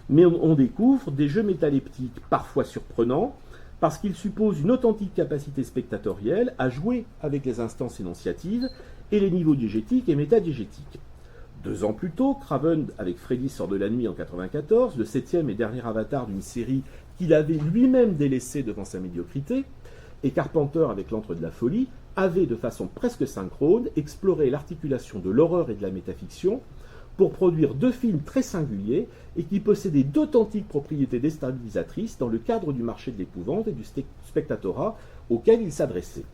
mais on découvre des jeux métaleptiques parfois surprenants, parce qu'ils supposent une authentique capacité spectatorielle à jouer avec les instances énonciatives et les niveaux diégétiques et métadiégétiques. 2 ans plus tôt, Craven, avec Freddy sort de la nuit en 1994, le 7e et dernier avatar d'une série qu'il avait lui-même délaissée devant sa médiocrité, et Carpenter, avec l'Antre de la folie, avait, de façon presque synchrone, exploré l'articulation de l'horreur et de la métafiction pour produire 2 films très singuliers et qui possédaient d'authentiques propriétés déstabilisatrices dans le cadre du marché de l'épouvante et du spectatorat auquel ils s'adressaient.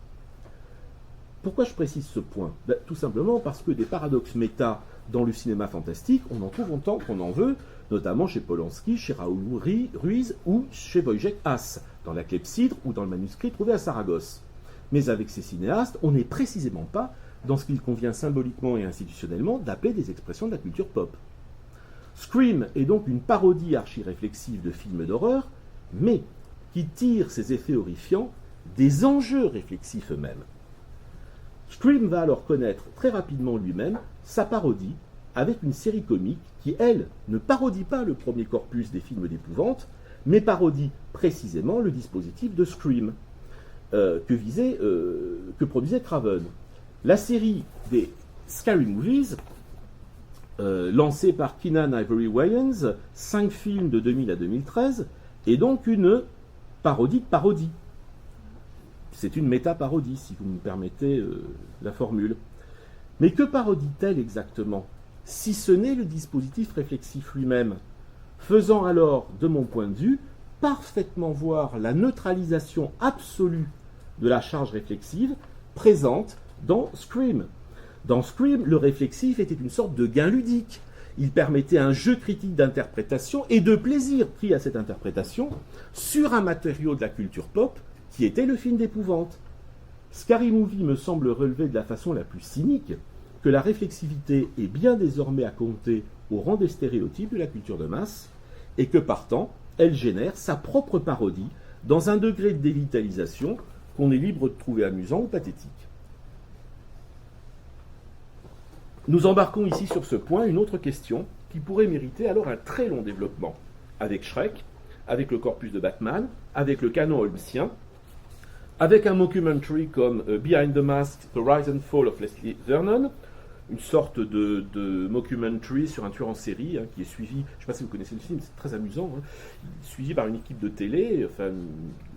Pourquoi je précise ce point ? Tout simplement parce que des paradoxes méta dans le cinéma fantastique, on en trouve autant qu'on en veut, notamment chez Polanski, chez Raoul Ruiz ou chez Wojciech Has, dans La Clepsydre ou dans le manuscrit trouvé à Saragosse. Mais avec ces cinéastes, on n'est précisément pas dans ce qu'il convient symboliquement et institutionnellement d'appeler des expressions de la culture pop. Scream est donc une parodie archi-réflexive de films d'horreur, mais qui tire ses effets horrifiants des enjeux réflexifs eux-mêmes. Scream va alors connaître très rapidement lui-même sa parodie avec une série comique qui, elle, ne parodie pas le premier corpus des films d'épouvante, mais parodie précisément le dispositif de Scream que produisait Craven. La série des Scary Movies, lancée par Keenan Ivory Wayans, 5 films de 2000 à 2013, est donc une parodie de parodie. C'est une méta-parodie, si vous me permettez la formule. Mais que parodie-t-elle exactement, si ce n'est le dispositif réflexif lui-même, faisant alors, de mon point de vue, parfaitement voir la neutralisation absolue de la charge réflexive présente dans Scream. Dans Scream, le réflexif était une sorte de gain ludique. Il permettait un jeu critique d'interprétation et de plaisir pris à cette interprétation sur un matériau de la culture pop qui était le film d'épouvante. Scary Movie me semble relever de la façon la plus cynique que la réflexivité est bien désormais à compter au rang des stéréotypes de la culture de masse et que partant, elle génère sa propre parodie dans un degré de dévitalisation qu'on est libre de trouver amusant ou pathétique. Nous embarquons ici sur ce point une autre question qui pourrait mériter alors un très long développement, avec Shrek, avec le corpus de Batman, avec le canon holmesien, avec un mockumentary comme Behind the Mask, The Rise and Fall of Leslie Vernon, une sorte de mockumentary sur un tueur en série qui est suivi, je ne sais pas si vous connaissez le film, c'est très amusant, suivi par une équipe de télé,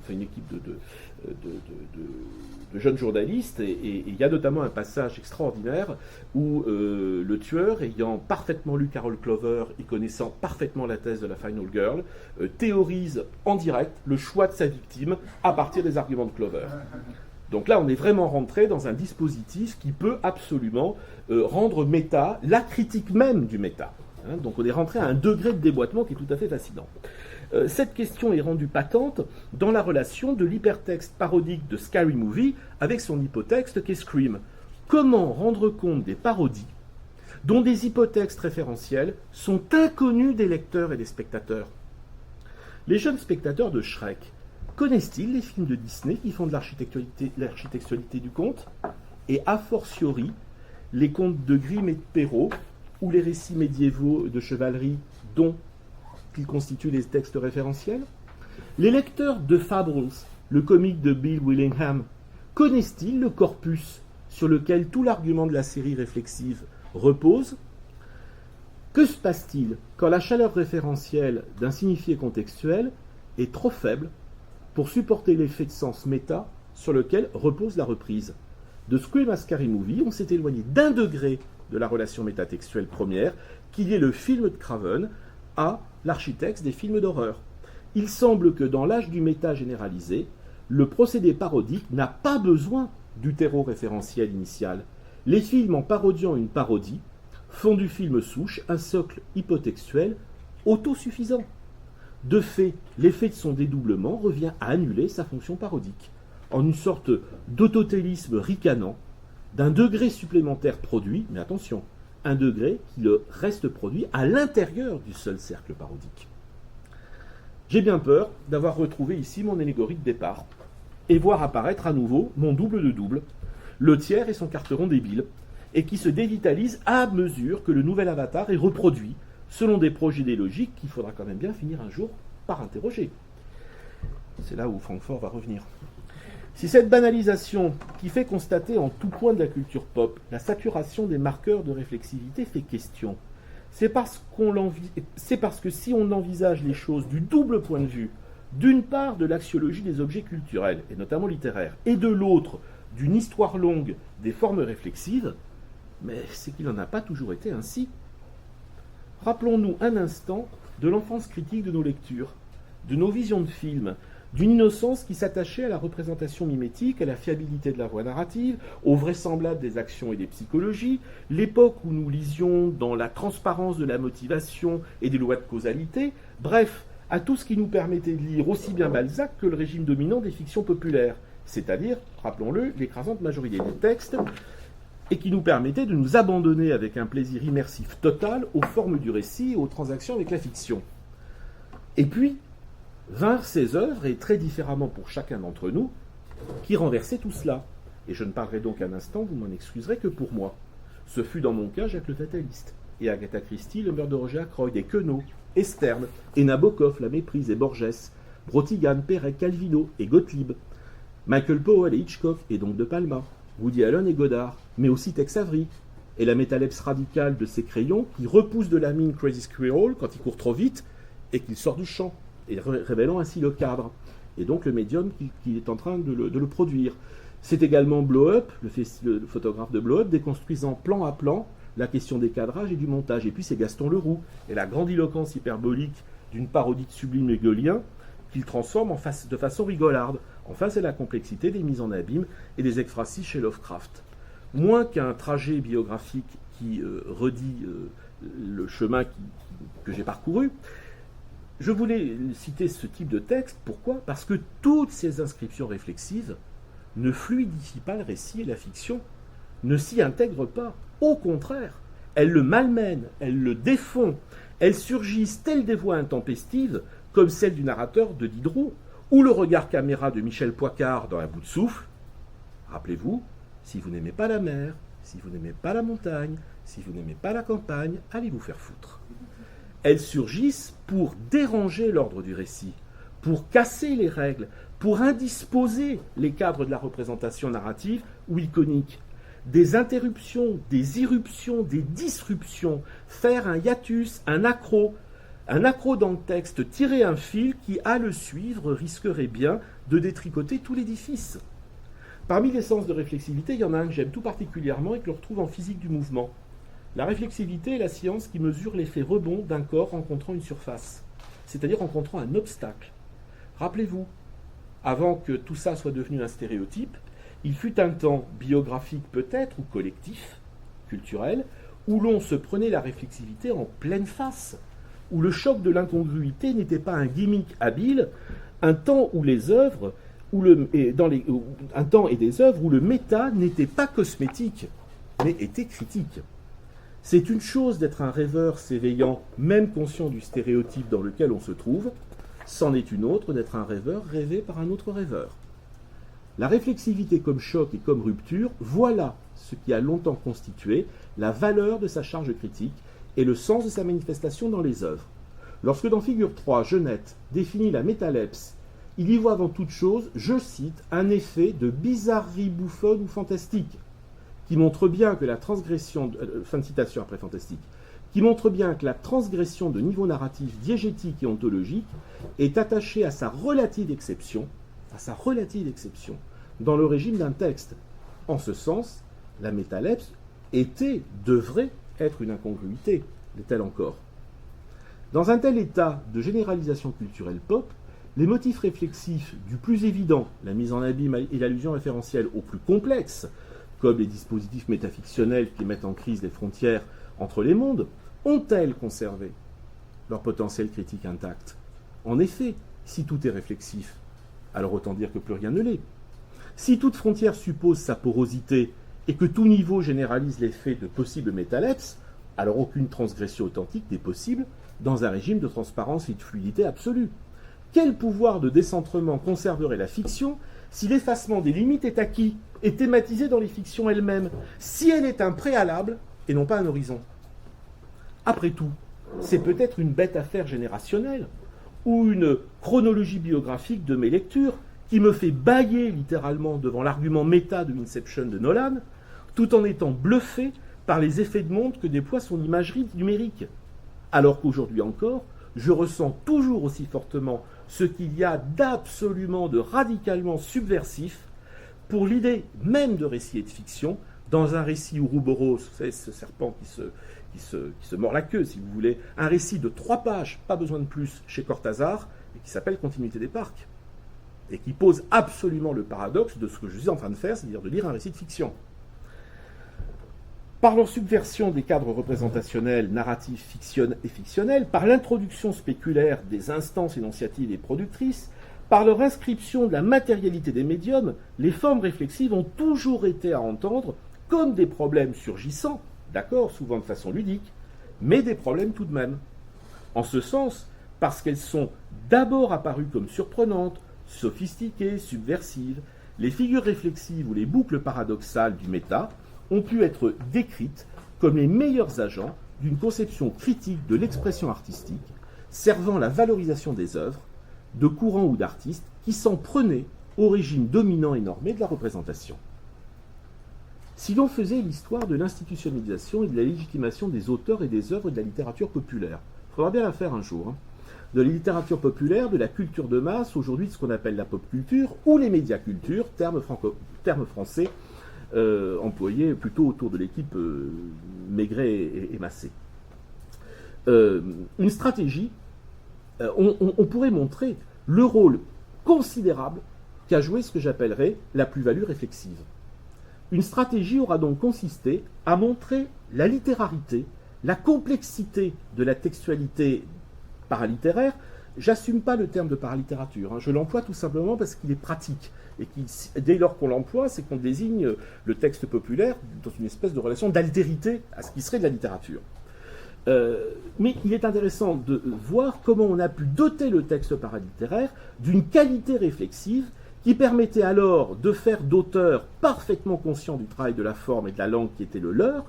une équipe de jeunes journalistes, et il y a notamment un passage extraordinaire où le tueur, ayant parfaitement lu Carol Clover et connaissant parfaitement la thèse de la Final Girl, théorise en direct le choix de sa victime à partir des arguments de Clover. Donc là, on est vraiment rentré dans un dispositif qui peut absolument rendre méta la critique même du méta. Donc on est rentré à un degré de déboîtement qui est tout à fait fascinant. Cette question est rendue patente dans la relation de l'hypertexte parodique de Scary Movie avec son hypotexte qu'est Scream. Comment rendre compte des parodies dont des hypotextes référentiels sont inconnus des lecteurs et des spectateurs ? Les jeunes spectateurs de Shrek connaissent-ils les films de Disney qui font de l'architectualité du conte ? Et a fortiori, les contes de Grimm et de Perrault, ou les récits médiévaux de chevalerie dont ils constituent les textes référentiels ? Les lecteurs de Fables, le comique de Bill Willingham, connaissent-ils le corpus sur lequel tout l'argument de la série réflexive repose ? Que se passe-t-il quand la chaleur référentielle d'un signifié contextuel est trop faible pour supporter l'effet de sens méta sur lequel repose la reprise ? De Scream à Scary Movie, on s'est éloigné d'un degré de la relation métatextuelle première, qui est le film de Craven à l'architecte des films d'horreur. Il semble que dans l'âge du méta généralisé, le procédé parodique n'a pas besoin du terreau référentiel initial. Les films, en parodiant une parodie, font du film souche un socle hypotextuel autosuffisant. De fait, l'effet de son dédoublement revient à annuler sa fonction parodique. en une sorte d'autotélisme ricanant, d'un degré supplémentaire produit, mais attention, un degré qui le reste produit à l'intérieur du seul cercle parodique. J'ai bien peur d'avoir retrouvé ici mon allégorie de départ, et voir apparaître à nouveau mon double de double, le tiers et son carteron débile, et qui se dévitalise à mesure que le nouvel avatar est reproduit, selon des procédés logiques qu'il faudra quand même bien finir un jour par interroger. C'est là où Francfort va revenir. Si cette banalisation qui fait constater en tout point de la culture pop la saturation des marqueurs de réflexivité fait question, c'est parce que si on envisage les choses du double point de vue, d'une part de l'axiologie des objets culturels, et notamment littéraires, et de l'autre d'une histoire longue des formes réflexives, mais c'est qu'il n'en a pas toujours été ainsi. Rappelons-nous un instant de l'enfance critique de nos lectures, de nos visions de films, d'une innocence qui s'attachait à la représentation mimétique, à la fiabilité de la voix narrative, au vraisemblable des actions et des psychologies, l'époque où nous lisions dans la transparence de la motivation et des lois de causalité, bref, à tout ce qui nous permettait de lire aussi bien Balzac que le régime dominant des fictions populaires, c'est-à-dire, rappelons-le, l'écrasante majorité des textes, et qui nous permettait de nous abandonner avec un plaisir immersif total aux formes du récit et aux transactions avec la fiction. Et puis, vinrent ces œuvres, et très différemment pour chacun d'entre nous, qui renversaient tout cela. Et je ne parlerai donc un instant, vous m'en excuserez, que pour moi. Ce fut dans mon cas Jacques le Fataliste, et Agatha Christie, Le meurtre de Roger Ackroyd, et Queneau, et Sterne, et Nabokov, La Méprise, et Borges, Brotigan, Perec, Calvino, et Gottlieb, Michael Powell et Hitchcock, et donc De Palma, Woody Allen et Godard, mais aussi Tex Avery, et la métalepse radicale de ces crayons qui repousse de la mine Crazy Squirrel quand il court trop vite et qu'il sort du champ, et révélant ainsi le cadre, et donc le médium qui est en train de le produire. C'est également Blow Up, le photographe de Blow Up, déconstruisant plan à plan la question des cadrages et du montage. Et puis c'est Gaston Leroux, et la grandiloquence hyperbolique d'une parodie de Sublime Hegélien qu'il transforme de façon rigolarde. Enfin, c'est la complexité des mises en abîme et des ekphrasis chez Lovecraft. Moins qu'un trajet biographique qui redit le chemin que j'ai parcouru, je voulais citer ce type de texte. Pourquoi ? Parce que toutes ces inscriptions réflexives ne fluidifient pas le récit et la fiction, ne s'y intègrent pas. Au contraire, elles le malmènent, elles le défont, elles surgissent telles des voix intempestives, comme celle du narrateur de Diderot, ou le regard caméra de Michel Poicard dans Un bout de souffle. Rappelez-vous, si vous n'aimez pas la mer, si vous n'aimez pas la montagne, si vous n'aimez pas la campagne, allez vous faire foutre. Elles surgissent pour déranger l'ordre du récit, pour casser les règles, pour indisposer les cadres de la représentation narrative ou iconique. Des interruptions, des irruptions, des disruptions, faire un hiatus, un accroc dans le texte, tirer un fil qui, à le suivre, risquerait bien de détricoter tout l'édifice. Parmi les sens de réflexivité, il y en a un que j'aime tout particulièrement et que l'on retrouve en physique du mouvement. La réflexivité est la science qui mesure l'effet rebond d'un corps rencontrant une surface, c'est-à-dire rencontrant un obstacle. Rappelez-vous, avant que tout ça soit devenu un stéréotype, il fut un temps biographique peut-être, ou collectif, culturel, où l'on se prenait la réflexivité en pleine face, où le choc de l'incongruité n'était pas un gimmick habile, un temps où les œuvres, un temps et des œuvres où le méta n'était pas cosmétique, mais était critique. C'est une chose d'être un rêveur s'éveillant, même conscient du stéréotype dans lequel on se trouve, c'en est une autre d'être un rêveur rêvé par un autre rêveur. La réflexivité comme choc et comme rupture, voilà ce qui a longtemps constitué la valeur de sa charge critique et le sens de sa manifestation dans les œuvres. Lorsque dans Figure 3, Genette définit la métalepse, il y voit avant toute chose, je cite, un effet de bizarrerie bouffonne ou fantastique, qui montre bien que la transgression, fin de citation après fantastique, qui montre bien que la transgression de niveau narratif diégétique et ontologique est attachée à sa relative exception, dans le régime d'un texte. En ce sens, la métalepse devrait être une incongruité, l'est-elle encore. Dans un tel état de généralisation culturelle pop, les motifs réflexifs du plus évident, la mise en abîme et l'allusion référentielle, au plus complexe, comme les dispositifs métafictionnels qui mettent en crise les frontières entre les mondes, ont-elles conservé leur potentiel critique intact ? En effet, si tout est réflexif, alors autant dire que plus rien ne l'est. Si toute frontière suppose sa porosité et que tout niveau généralise l'effet de possibles métalepses, alors aucune transgression authentique n'est possible dans un régime de transparence et de fluidité absolue. Quel pouvoir de décentrement conserverait la fiction si l'effacement des limites est acquis et thématisé dans les fictions elles-mêmes, si elle est un préalable et non pas un horizon? Après tout, c'est peut-être une bête affaire générationnelle ou une chronologie biographique de mes lectures qui me fait bâiller littéralement devant l'argument méta de Inception de Nolan, tout en étant bluffé par les effets de monde que déploie son imagerie numérique. Alors qu'aujourd'hui encore, je ressens toujours aussi fortement ce qu'il y a d'absolument, de radicalement subversif pour l'idée même de récit et de fiction, dans un récit Ouroboros, vous savez, ce serpent qui se mord la queue, si vous voulez, un récit de 3 pages, pas besoin de plus, chez Cortázar, et qui s'appelle Continuité des parcs, et qui pose absolument le paradoxe de ce que je suis en train de faire, c'est-à-dire de lire un récit de fiction. Par leur subversion des cadres représentationnels, narratifs et fictionnels, par l'introduction spéculaire des instances énonciatives et productrices, par leur inscription de la matérialité des médiums, les formes réflexives ont toujours été à entendre comme des problèmes surgissants, d'accord, souvent de façon ludique, mais des problèmes tout de même. En ce sens, parce qu'elles sont d'abord apparues comme surprenantes, sophistiquées, subversives, les figures réflexives ou les boucles paradoxales du méta ont pu être décrites comme les meilleurs agents d'une conception critique de l'expression artistique, servant la valorisation des œuvres, de courants ou d'artistes qui s'en prenaient au régime dominant et normé de la représentation. Si l'on faisait l'histoire de l'institutionnalisation et de la légitimation des auteurs et des œuvres de la littérature populaire, il faudra bien la faire un jour, de la littérature populaire, de la culture de masse, aujourd'hui de ce qu'on appelle la pop culture, ou les médias culture, terme français employé plutôt autour de l'équipe Maigret et Massé. Une stratégie, on pourrait montrer le rôle considérable qu'a joué ce que j'appellerais la plus-value réflexive. Une stratégie aura donc consisté à montrer la littérarité, la complexité de la textualité paralittéraire. J'assume pas le terme de paralittérature, je l'emploie tout simplement parce qu'il est pratique, et dès lors qu'on l'emploie, c'est qu'on désigne le texte populaire dans une espèce de relation d'altérité à ce qui serait de la littérature. Mais il est intéressant de voir comment on a pu doter le texte paralittéraire d'une qualité réflexive qui permettait alors de faire d'auteurs parfaitement conscients du travail de la forme et de la langue qui était le leur,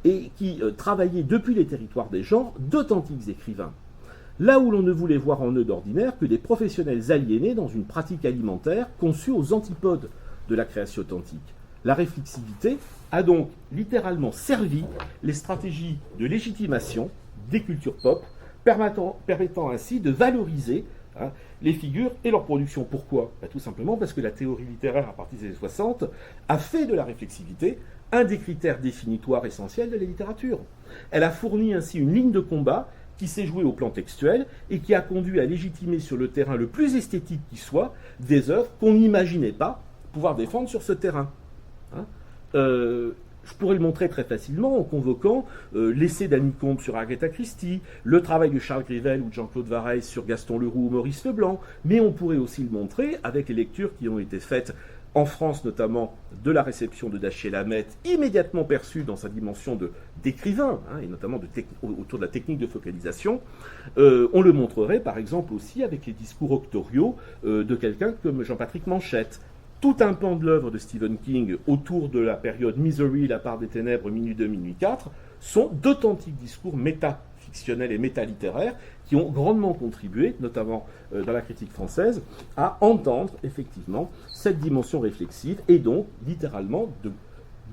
et qui travaillaient depuis les territoires des genres d'authentiques écrivains. Là où l'on ne voulait voir en eux d'ordinaire que des professionnels aliénés dans une pratique alimentaire conçue aux antipodes de la création authentique. La réflexivité a donc littéralement servi les stratégies de légitimation des cultures pop, permettant ainsi de valoriser les figures et leur production. Pourquoi ? Tout simplement parce que la théorie littéraire, à partir des années 60, a fait de la réflexivité un des critères définitoires essentiels de la littérature. Elle a fourni ainsi une ligne de combat qui s'est jouée au plan textuel et qui a conduit à légitimer sur le terrain le plus esthétique qui soit des œuvres qu'on n'imaginait pas pouvoir défendre sur ce terrain. Je pourrais le montrer très facilement en convoquant l'essai d'Annie Combe sur Agatha Christie, le travail de Charles Grivel ou de Jean-Claude Vareille sur Gaston Leroux ou Maurice Leblanc, mais on pourrait aussi le montrer avec les lectures qui ont été faites en France notamment de la réception de Dachier Lamette, immédiatement perçue dans sa dimension d'écrivain, et notamment autour de la technique de focalisation. On le montrerait par exemple aussi avec les discours octoriaux de quelqu'un comme Jean-Patrick Manchette. Tout un pan de l'œuvre de Stephen King autour de la période Misery, La part des ténèbres, Minuit 2, Minuit 4, sont d'authentiques discours métafictionnels et métalittéraires qui ont grandement contribué, notamment dans la critique française, à entendre effectivement cette dimension réflexive et donc littéralement de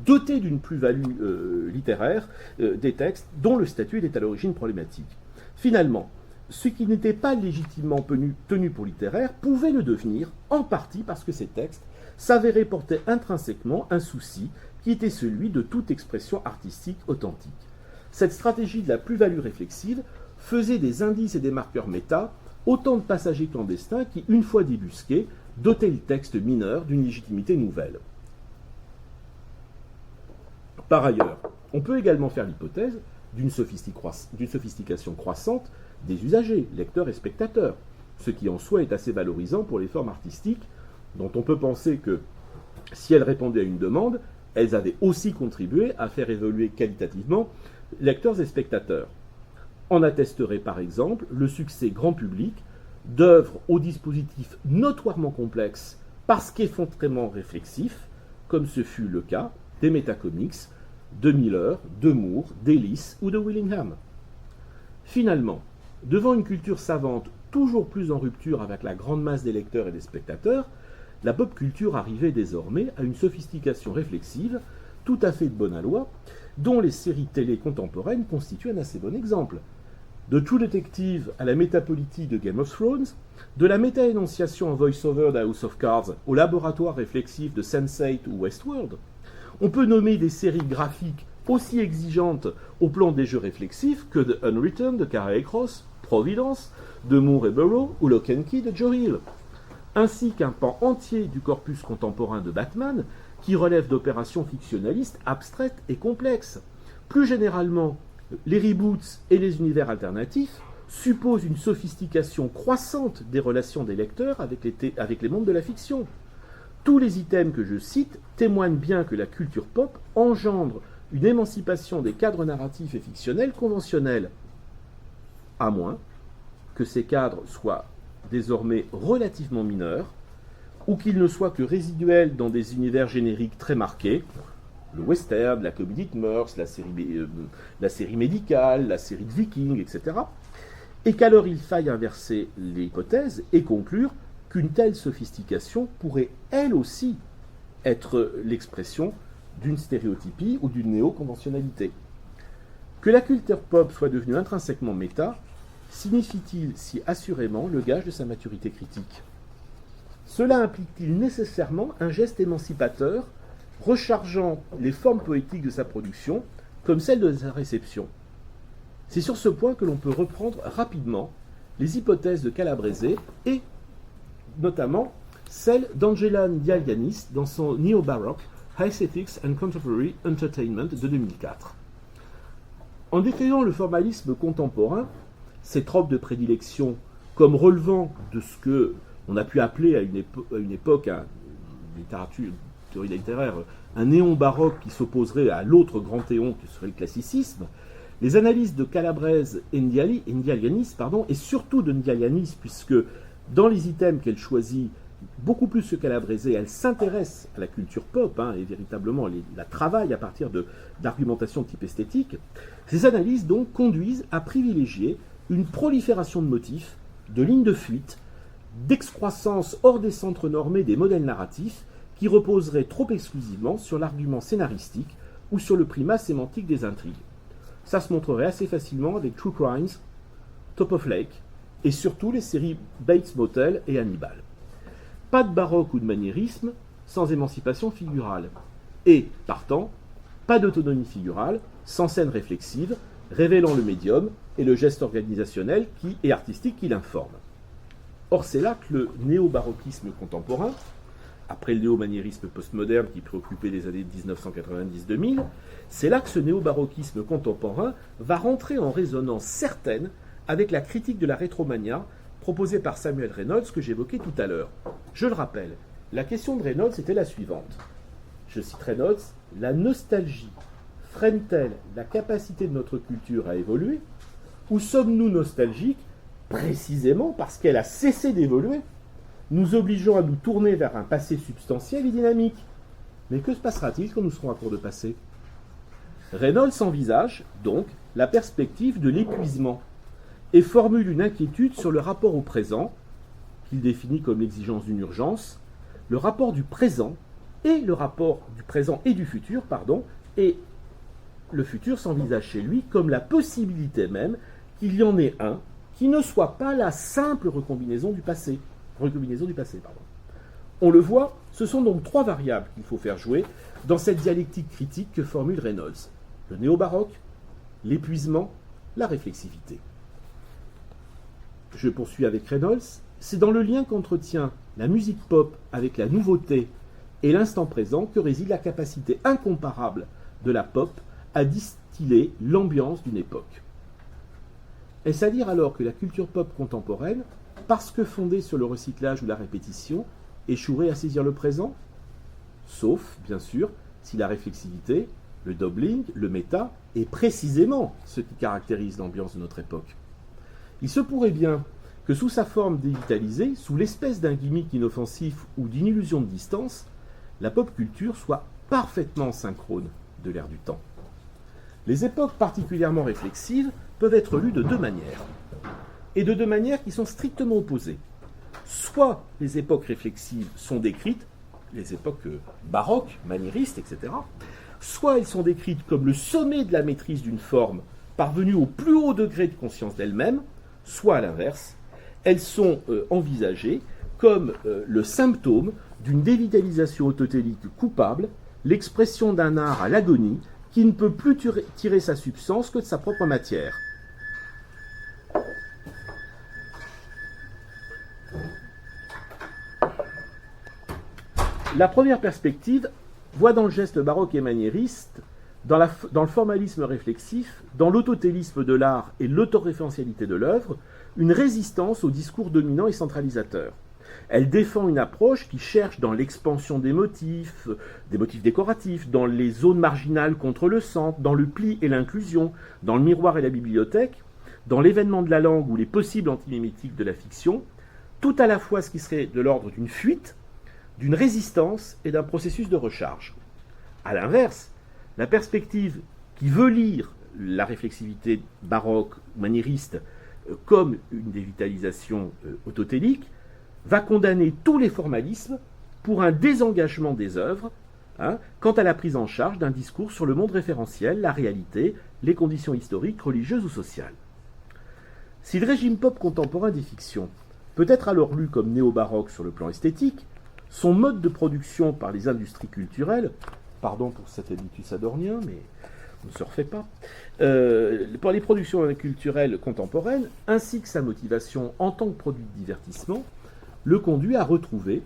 doter d'une plus-value littéraire des textes dont le statut est à l'origine problématique. Finalement, ce qui n'était pas légitimement tenu pour littéraire pouvait le devenir, en partie parce que ces textes s'avéraient porter intrinsèquement un souci qui était celui de toute expression artistique authentique. Cette stratégie de la plus-value réflexive faisait des indices et des marqueurs méta autant de passagers clandestins qui, une fois débusqués, dotaient le texte mineur d'une légitimité nouvelle. Par ailleurs, on peut également faire l'hypothèse d'une sophistication croissante des usagers, lecteurs et spectateurs, ce qui en soi est assez valorisant pour les formes artistiques, dont on peut penser que Si elles répondaient à une demande, elles avaient aussi contribué à faire évoluer qualitativement lecteurs et spectateurs. En attesterait par exemple le succès grand public d'œuvres aux dispositifs notoirement complexes parce qu'effrontément réflexifs, comme ce fut le cas des métacomics de Miller, de Moore, d'Ellis ou de Willingham. Finalement, devant une culture savante toujours plus en rupture avec la grande masse des lecteurs et des spectateurs, la pop culture arrivait désormais à une sophistication réflexive tout à fait de bonne aloi, dont les séries télé contemporaines constituent un assez bon exemple. De True Detective à la métapolitique de Game of Thrones, de la méta-énonciation en voice-over d'House of Cards au laboratoire réflexif de Sense8 ou Westworld, on peut nommer des séries graphiques aussi exigeantes au plan des jeux réflexifs que The Unwritten de Carey Cross, Providence, de Moore et Burrow ou Lock and Key de Joe Hill, ainsi qu'un pan entier du corpus contemporain de Batman qui relève d'opérations fictionnalistes abstraites et complexes. Plus généralement, les reboots et les univers alternatifs supposent une sophistication croissante des relations des lecteurs avec les mondes de la fiction. Tous les items que je cite témoignent bien que la culture pop engendre une émancipation des cadres narratifs et fictionnels conventionnels, à moins que ces cadres soient désormais relativement mineurs, ou qu'ils ne soient que résiduels dans des univers génériques très marqués, le western, la comédie de mœurs, la série médicale, la série de Vikings, etc., et qu'alors il faille inverser l'hypothèse et conclure qu'une telle sophistication pourrait elle aussi être l'expression d'une stéréotypie ou d'une néo-conventionnalité. Que la culture pop soit devenue intrinsèquement méta, signifie-t-il si assurément le gage de sa maturité critique ? Cela implique-t-il nécessairement un geste émancipateur, rechargeant les formes poétiques de sa production, comme celles de sa réception ? C'est sur ce point que l'on peut reprendre rapidement les hypothèses de Calabrese et notamment celle d'Angela Ndiayanis dans son Neo-Baroque Aesthetics and Contemporary Entertainment de 2004. En décrivant le formalisme contemporain, ses tropes de prédilection comme relevant de ce que on a pu appeler à une époque, théorie littéraire, un néon baroque qui s'opposerait à l'autre grand néon qui serait le classicisme, les analyses de Calabrese et Ndiayanis, et surtout de Ndiayanis, puisque dans les items qu'elle choisit, beaucoup plus que Calabrese, elle s'intéresse à la culture pop, et véritablement la travaille à partir d'argumentations de type esthétique. Ces analyses donc conduisent à privilégier une prolifération de motifs, de lignes de fuite, d'excroissance hors des centres normés des modèles narratifs qui reposeraient trop exclusivement sur l'argument scénaristique ou sur le primat sémantique des intrigues. Ça se montrerait assez facilement avec True Crimes, Top of Lake et surtout les séries Bates Motel et Hannibal. Pas de baroque ou de maniérisme sans émancipation figurale. Et, partant, pas d'autonomie figurale sans scène réflexive révélant le médium et le geste organisationnel et artistique qui l'informe. Or, c'est là que le néo-baroquisme contemporain, après le néo-maniérisme postmoderne qui préoccupait les années 1990-2000, c'est là que ce néo-baroquisme contemporain va rentrer en résonance certaine avec la critique de la rétromania proposée par Samuel Reynolds que j'évoquais tout à l'heure. Je le rappelle, la question de Reynolds était la suivante. Je cite Reynolds, « La nostalgie freine-t-elle la capacité de notre culture à évoluer, ou sommes-nous nostalgiques précisément parce qu'elle a cessé d'évoluer, nous obligeant à nous tourner vers un passé substantiel et dynamique. Mais que se passera-t-il quand nous serons à court de passé ?» Reynolds envisage donc la perspective de l'épuisement et formule une inquiétude sur le rapport au présent, qu'il définit comme l'exigence d'une urgence, le rapport du présent et le rapport du présent et du futur, et le futur s'envisage chez lui comme la possibilité même qu'il y en ait un qui ne soit pas la simple recombinaison du passé. On le voit, ce sont donc trois variables qu'il faut faire jouer dans cette dialectique critique que formule Reynolds. Le néo-baroque, l'épuisement, la réflexivité. Je poursuis avec Reynolds. C'est dans le lien qu'entretient la musique pop avec la nouveauté et l'instant présent que réside la capacité incomparable de la pop à distiller l'ambiance d'une époque. Est-ce à dire alors que la culture pop contemporaine, parce que fondée sur le recyclage ou la répétition, échouerait à saisir le présent ? sauf, bien sûr, si la réflexivité, le doubling, le méta, est précisément ce qui caractérise l'ambiance de notre époque. Il se pourrait bien que sous sa forme dévitalisée, sous l'espèce d'un gimmick inoffensif ou d'une illusion de distance, la pop culture soit parfaitement synchrone de l'ère du temps. Les époques particulièrement réflexives peuvent être lues de deux manières, et de deux manières qui sont strictement opposées. Soit les époques réflexives sont décrites, les époques baroques, maniéristes, etc., soit elles sont décrites comme le sommet de la maîtrise d'une forme parvenue au plus haut degré de conscience d'elle-même, soit à l'inverse, elles sont envisagées comme le symptôme d'une dévitalisation autotélique coupable, l'expression d'un art à l'agonie qui ne peut plus tirer sa substance que de sa propre matière. La première perspective voit dans le geste baroque et maniériste, dans le formalisme réflexif, dans l'autotélisme de l'art et l'autoréférentialité de l'œuvre, une résistance au discours dominant et centralisateur. Elle défend une approche qui cherche dans l'expansion des motifs décoratifs, dans les zones marginales contre le centre, dans le pli et l'inclusion, dans le miroir et la bibliothèque, dans l'événement de la langue ou les possibles antimémétiques de la fiction, tout à la fois ce qui serait de l'ordre d'une fuite, d'une résistance et d'un processus de recharge. A l'inverse, la perspective qui veut lire la réflexivité baroque, maniériste, comme une dévitalisation autotélique, va condamner tous les formalismes pour un désengagement des œuvres quant à la prise en charge d'un discours sur le monde référentiel, la réalité, les conditions historiques, religieuses ou sociales. Si le régime pop contemporain des fictions peut être alors lu comme néo-baroque sur le plan esthétique, son mode de production par les industries culturelles, pardon pour cet habitus adornien, mais on ne se refait pas, par les productions culturelles contemporaines, ainsi que sa motivation en tant que produit de divertissement, le conduit à retrouver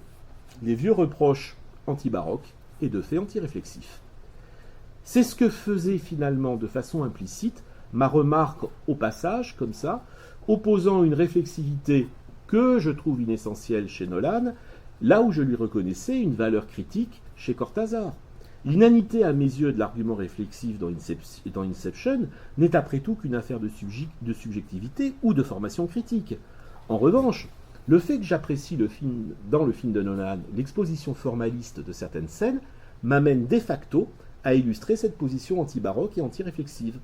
les vieux reproches anti-baroques et de fait anti-réflexifs. C'est ce que faisait finalement de façon implicite ma remarque au passage, comme ça, opposant une réflexivité que je trouve inessentielle chez Nolan, là où je lui reconnaissais une valeur critique chez Cortázar. L'inanité à mes yeux de l'argument réflexif dans Inception n'est après tout qu'une affaire de subjectivité ou de formation critique. En revanche, le fait que j'apprécie dans le film de Nolan l'exposition formaliste de certaines scènes m'amène de facto à illustrer cette position anti-baroque et anti-réflexive.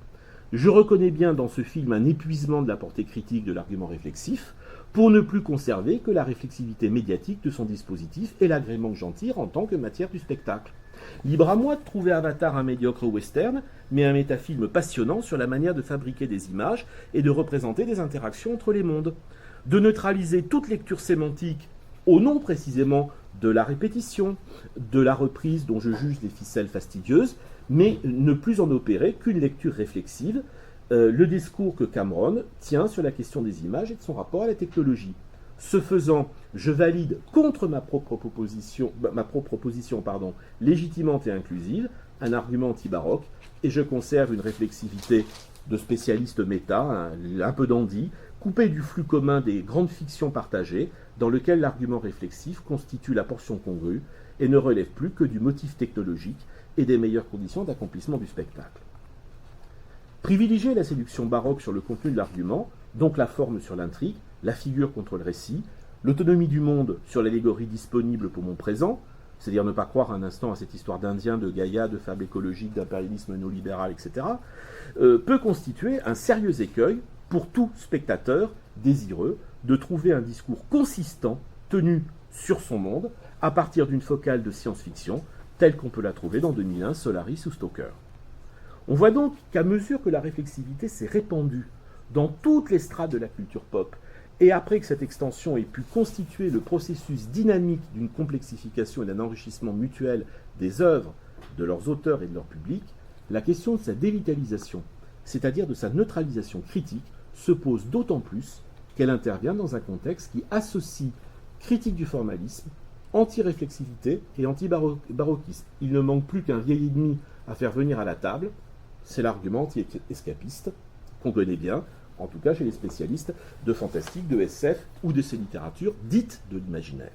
Je reconnais bien dans ce film un épuisement de la portée critique de l'argument réflexif, pour ne plus conserver que la réflexivité médiatique de son dispositif et l'agrément que j'en tire en tant que matière du spectacle. Libre à moi de trouver Avatar un médiocre western, mais un métafilm passionnant sur la manière de fabriquer des images et de représenter des interactions entre les mondes. De neutraliser toute lecture sémantique au nom précisément de la répétition, de la reprise dont je juge des ficelles fastidieuses, mais ne plus en opérer qu'une lecture réflexive, le discours que Cameron tient sur la question des images et de son rapport à la technologie. Ce faisant, je valide contre ma propre position légitimante et inclusive, un argument anti-baroque, et je conserve une réflexivité de spécialiste méta, un peu dandy, coupée du flux commun des grandes fictions partagées, dans lequel l'argument réflexif constitue la portion congrue et ne relève plus que du motif technologique et des meilleures conditions d'accomplissement du spectacle. Privilégier la séduction baroque sur le contenu de l'argument, donc la forme sur l'intrigue, la figure contre le récit, l'autonomie du monde sur l'allégorie disponible pour mon présent, c'est-à-dire ne pas croire un instant à cette histoire d'Indiens, de Gaïa, de fables écologiques, d'impérialisme néolibéral, etc., peut constituer un sérieux écueil pour tout spectateur désireux de trouver un discours consistant tenu sur son monde à partir d'une focale de science-fiction telle qu'on peut la trouver dans 2001, Solaris ou Stalker. On voit donc qu'à mesure que la réflexivité s'est répandue dans toutes les strates de la culture pop, et après que cette extension ait pu constituer le processus dynamique d'une complexification et d'un enrichissement mutuel des œuvres, de leurs auteurs et de leur public, la question de sa dévitalisation, c'est-à-dire de sa neutralisation critique, se pose d'autant plus qu'elle intervient dans un contexte qui associe critique du formalisme, anti-réflexivité et anti-baroquisme. Il ne manque plus qu'un vieil ennemi à faire venir à la table, c'est l'argument anti-escapiste, qu'on connaît bien, en tout cas chez les spécialistes de fantastique, de SF ou de ces littératures dites de l'imaginaire.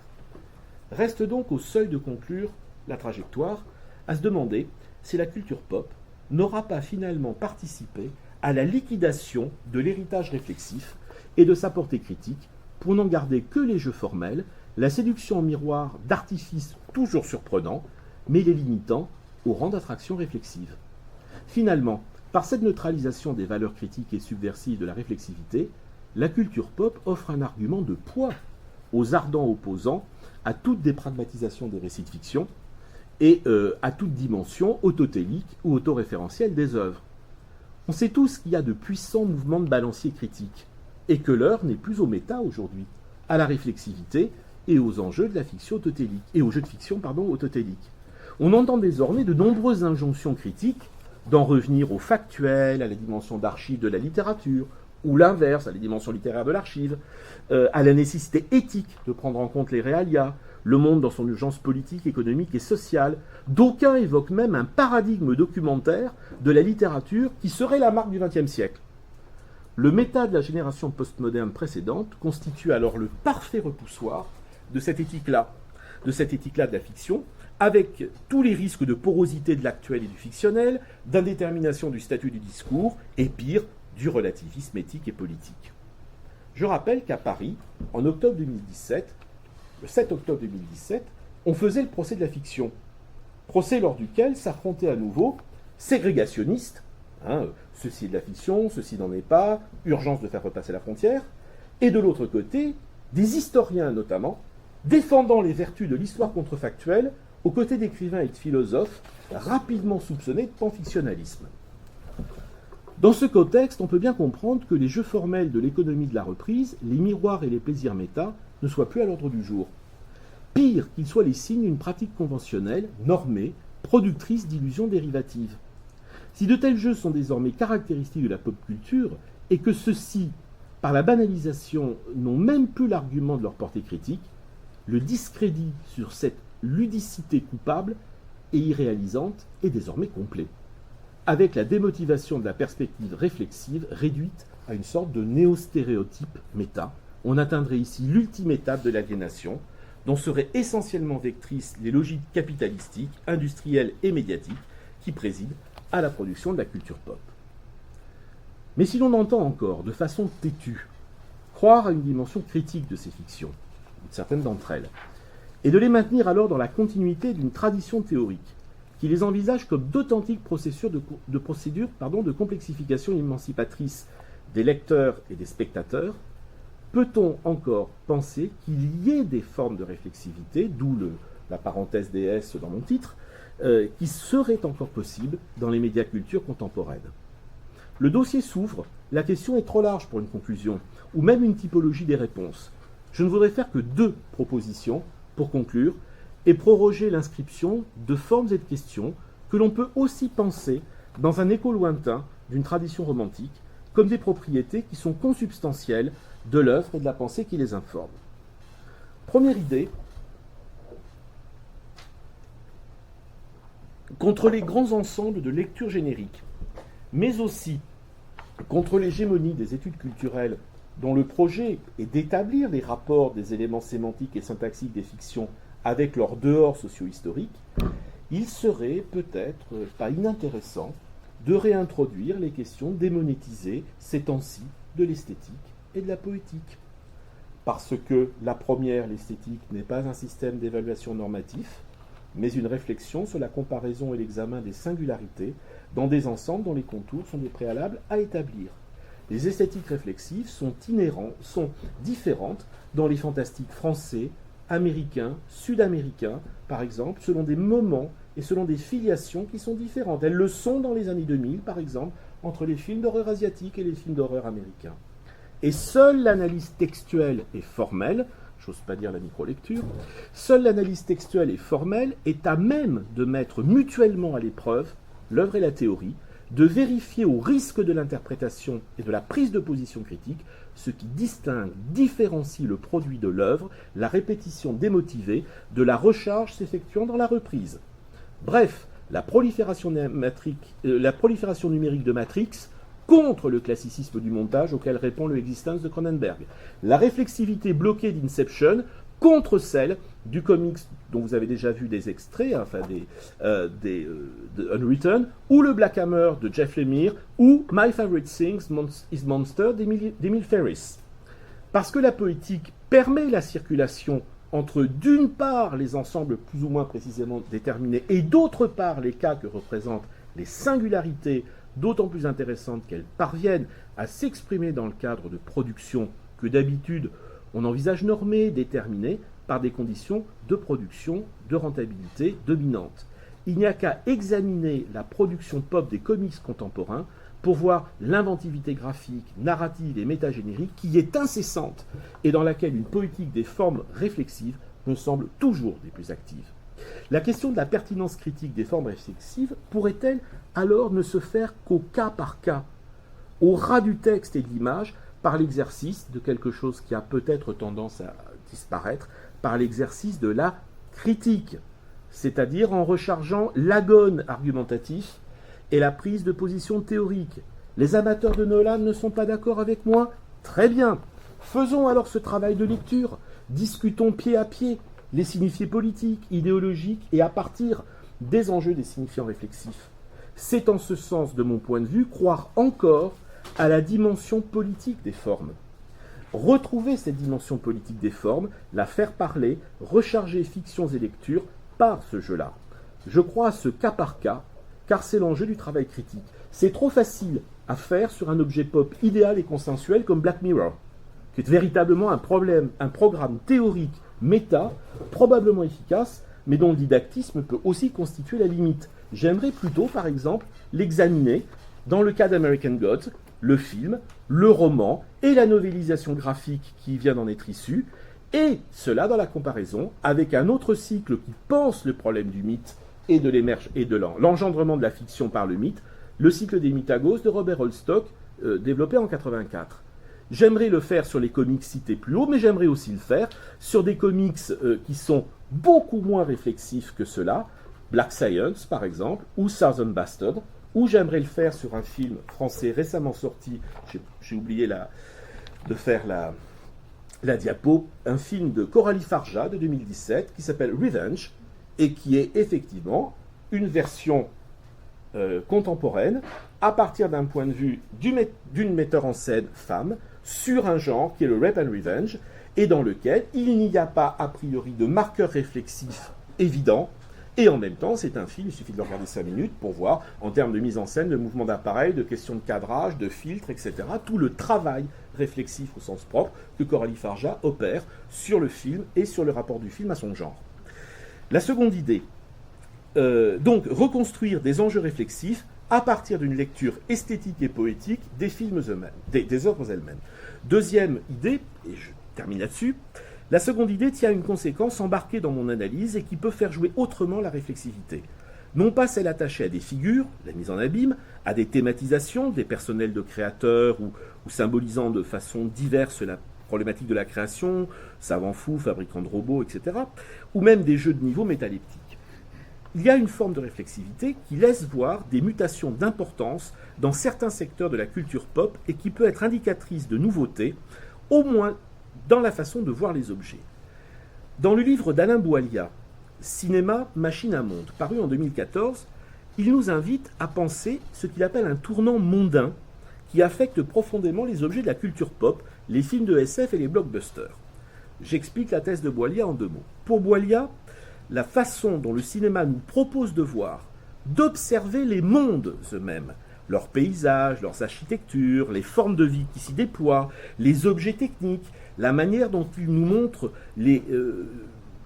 Reste donc au seuil de conclure la trajectoire, à se demander si la culture pop n'aura pas finalement participé à la liquidation de l'héritage réflexif et de sa portée critique, pour n'en garder que les jeux formels, la séduction en miroir d'artifices toujours surprenants, mais les limitant au rang d'attraction réflexive. Finalement, par cette neutralisation des valeurs critiques et subversives de la réflexivité, la culture pop offre un argument de poids aux ardents opposants à toute dépragmatisation des récits de fiction et à toute dimension autotélique ou autoréférentielle des œuvres. On sait tous qu'il y a de puissants mouvements de balancier critique et que l'heure n'est plus au méta aujourd'hui, à la réflexivité et aux enjeux de la fiction autotélique, et aux jeux de fiction autotéliques. On entend désormais de nombreuses injonctions critiques d'en revenir au factuel, à la dimension d'archive de la littérature, ou l'inverse, à la dimension littéraire de l'archive, à la nécessité éthique de prendre en compte les réalia, le monde dans son urgence politique, économique et sociale. D'aucuns évoquent même un paradigme documentaire de la littérature qui serait la marque du XXe siècle. Le méta de la génération postmoderne précédente constitue alors le parfait repoussoir de cette éthique-là de la fiction, avec tous les risques de porosité de l'actuel et du fictionnel, d'indétermination du statut du discours, et pire, du relativisme éthique et politique. Je rappelle qu'à Paris, en octobre 2017, le 7 octobre 2017, on faisait le procès de la fiction. Procès lors duquel s'affrontaient à nouveau ségrégationnistes, ceci est de la fiction, ceci n'en est pas, urgence de faire repasser la frontière, et de l'autre côté, des historiens notamment, défendant les vertus de l'histoire contrefactuelle aux côtés d'écrivains et de philosophes rapidement soupçonnés de panfictionnalisme. Dans ce contexte, on peut bien comprendre que les jeux formels de l'économie de la reprise, les miroirs et les plaisirs méta, ne soient plus à l'ordre du jour. Pire, qu'ils soient les signes d'une pratique conventionnelle, normée, productrice d'illusions dérivatives. Si de tels jeux sont désormais caractéristiques de la pop culture, et que ceux-ci, par la banalisation, n'ont même plus l'argument de leur portée critique, le discrédit sur cette ludicité coupable et irréalisante est désormais complet, avec la démotivation de la perspective réflexive réduite à une sorte de néo-stéréotype méta. On atteindrait ici l'ultime étape de l'aliénation, dont seraient essentiellement vectrices les logiques capitalistiques, industrielles et médiatiques qui président à la production de la culture pop. Mais si l'on entend encore, de façon têtue, croire à une dimension critique de ces fictions, certaines d'entre elles, et de les maintenir alors dans la continuité d'une tradition théorique, qui les envisage comme d'authentiques procédures de complexification émancipatrice des lecteurs et des spectateurs, peut-on encore penser qu'il y ait des formes de réflexivité, d'où la parenthèse DS dans mon titre, qui seraient encore possibles dans les médiacultures contemporaines? Le dossier s'ouvre, la question est trop large pour une conclusion, ou même une typologie des réponses. Je ne voudrais faire que 2 propositions pour conclure, et proroger l'inscription de formes et de questions que l'on peut aussi penser dans un écho lointain d'une tradition romantique, comme des propriétés qui sont consubstantielles de l'œuvre et de la pensée qui les informe. Première idée, contre les grands ensembles de lecture générique, mais aussi contre l'hégémonie des études culturelles dont le projet est d'établir les rapports des éléments sémantiques et syntaxiques des fictions avec leur dehors socio-historique, il serait peut-être pas inintéressant de réintroduire les questions démonétisées ces temps-ci de l'esthétique et de la poétique. Parce que la première, l'esthétique, n'est pas un système d'évaluation normatif, mais une réflexion sur la comparaison et l'examen des singularités dans des ensembles dont les contours sont des préalables à établir. Les esthétiques réflexives sont différentes dans les fantastiques français, américains, sud-américains, par exemple, selon des moments et selon des filiations qui sont différentes. Elles le sont dans les années 2000, par exemple, entre les films d'horreur asiatiques et les films d'horreur américains. Et seule l'analyse textuelle et formelle, j'ose pas dire la microlecture, seule l'analyse textuelle et formelle est à même de mettre mutuellement à l'épreuve l'œuvre et la théorie, de vérifier au risque de l'interprétation et de la prise de position critique ce qui distingue, différencie le produit de l'œuvre, la répétition démotivée, de la recharge s'effectuant dans la reprise. Bref, la prolifération numérique de Matrix contre le classicisme du montage auquel répond le Existence de Cronenberg. La réflexivité bloquée d'Inception contre celle du comics dont vous avez déjà vu des extraits, enfin de Unwritten, ou le Black Hammer de Jeff Lemire, ou My Favorite Things is Monster d'Emile Ferris. Parce que la poétique permet la circulation entre, d'une part, les ensembles plus ou moins précisément déterminés, et d'autre part, les cas que représentent les singularités, d'autant plus intéressantes qu'elles parviennent à s'exprimer dans le cadre de productions que d'habitude on envisage normées, déterminées par des conditions de production, de rentabilité dominantes. Il n'y a qu'à examiner la production pop des comics contemporains pour voir l'inventivité graphique, narrative et métagénérique qui est incessante et dans laquelle une poétique des formes réflexives me semble toujours des plus actives. La question de la pertinence critique des formes réflexives pourrait-elle alors ne se faire qu'au cas par cas, au ras du texte et de l'image, par l'exercice de quelque chose qui a peut-être tendance à disparaître, par l'exercice de la critique, c'est-à-dire en rechargeant l'agone argumentatif et la prise de position théorique. Les amateurs de Nolan ne sont pas d'accord avec moi? Très bien. Faisons alors ce travail de lecture. Discutons pied à pied les signifiés politiques, idéologiques et à partir des enjeux des signifiants réflexifs. C'est en ce sens, de mon point de vue, croire encore à la dimension politique des formes. Retrouver cette dimension politique des formes, la faire parler, recharger fictions et lectures par ce jeu-là. Je crois à ce cas par cas, car c'est l'enjeu du travail critique. C'est trop facile à faire sur un objet pop idéal et consensuel comme Black Mirror, qui est véritablement un programme théorique, méta, probablement efficace, mais dont le didactisme peut aussi constituer la limite. J'aimerais plutôt, par exemple, l'examiner dans le cas d'American Gods, le film, le roman et la novélisation graphique qui vient d'en être issue, et cela dans la comparaison avec un autre cycle qui pense le problème du mythe et de l'engendrement de la fiction par le mythe, le cycle des mythagos de Robert Holstock, développé en 1984. J'aimerais le faire sur les comics cités plus haut, mais j'aimerais aussi le faire sur des comics qui sont beaucoup moins réflexifs que cela, Black Science par exemple, ou Southern Bastard, ou j'aimerais le faire sur un film français récemment sorti, j'ai oublié de faire la diapo, un film de Coralie Farja de 2017 qui s'appelle Revenge, et qui est effectivement une version contemporaine à partir d'un point de vue d'une metteur en scène femme sur un genre qui est le Rape and Revenge, et dans lequel il n'y a pas a priori de marqueur réflexif évident, et en même temps c'est un film, il suffit de le regarder 5 minutes pour voir en termes de mise en scène, de mouvement d'appareil, de questions de cadrage, de filtres, etc., tout le travail réflexif au sens propre que Coralie Farja opère sur le film et sur le rapport du film à son genre. La seconde idée, donc reconstruire des enjeux réflexifs à partir d'une lecture esthétique et poétique des films eux-mêmes, des œuvres elles-mêmes. Deuxième idée, et je termine là-dessus, la seconde idée tient à une conséquence embarquée dans mon analyse et qui peut faire jouer autrement la réflexivité. Non pas celle attachée à des figures, la mise en abîme, à des thématisations, des personnels de créateurs ou symbolisant de façon diverse la problématique de la création, savants fous, fabricants de robots, etc., ou même des jeux de niveau métaleptiques. Il y a une forme de réflexivité qui laisse voir des mutations d'importance dans certains secteurs de la culture pop et qui peut être indicatrice de nouveautés, au moins dans la façon de voir les objets. Dans le livre d'Alain Boualia, Cinéma, machine à monde, paru en 2014, il nous invite à penser ce qu'il appelle un tournant mondain qui affecte profondément les objets de la culture pop, les films de SF et les blockbusters. J'explique la thèse de Boualia en 2 mots. Pour Boualia, la façon dont le cinéma nous propose de voir, d'observer les mondes eux-mêmes, leurs paysages, leurs architectures, les formes de vie qui s'y déploient, les objets techniques, la manière dont il nous montre les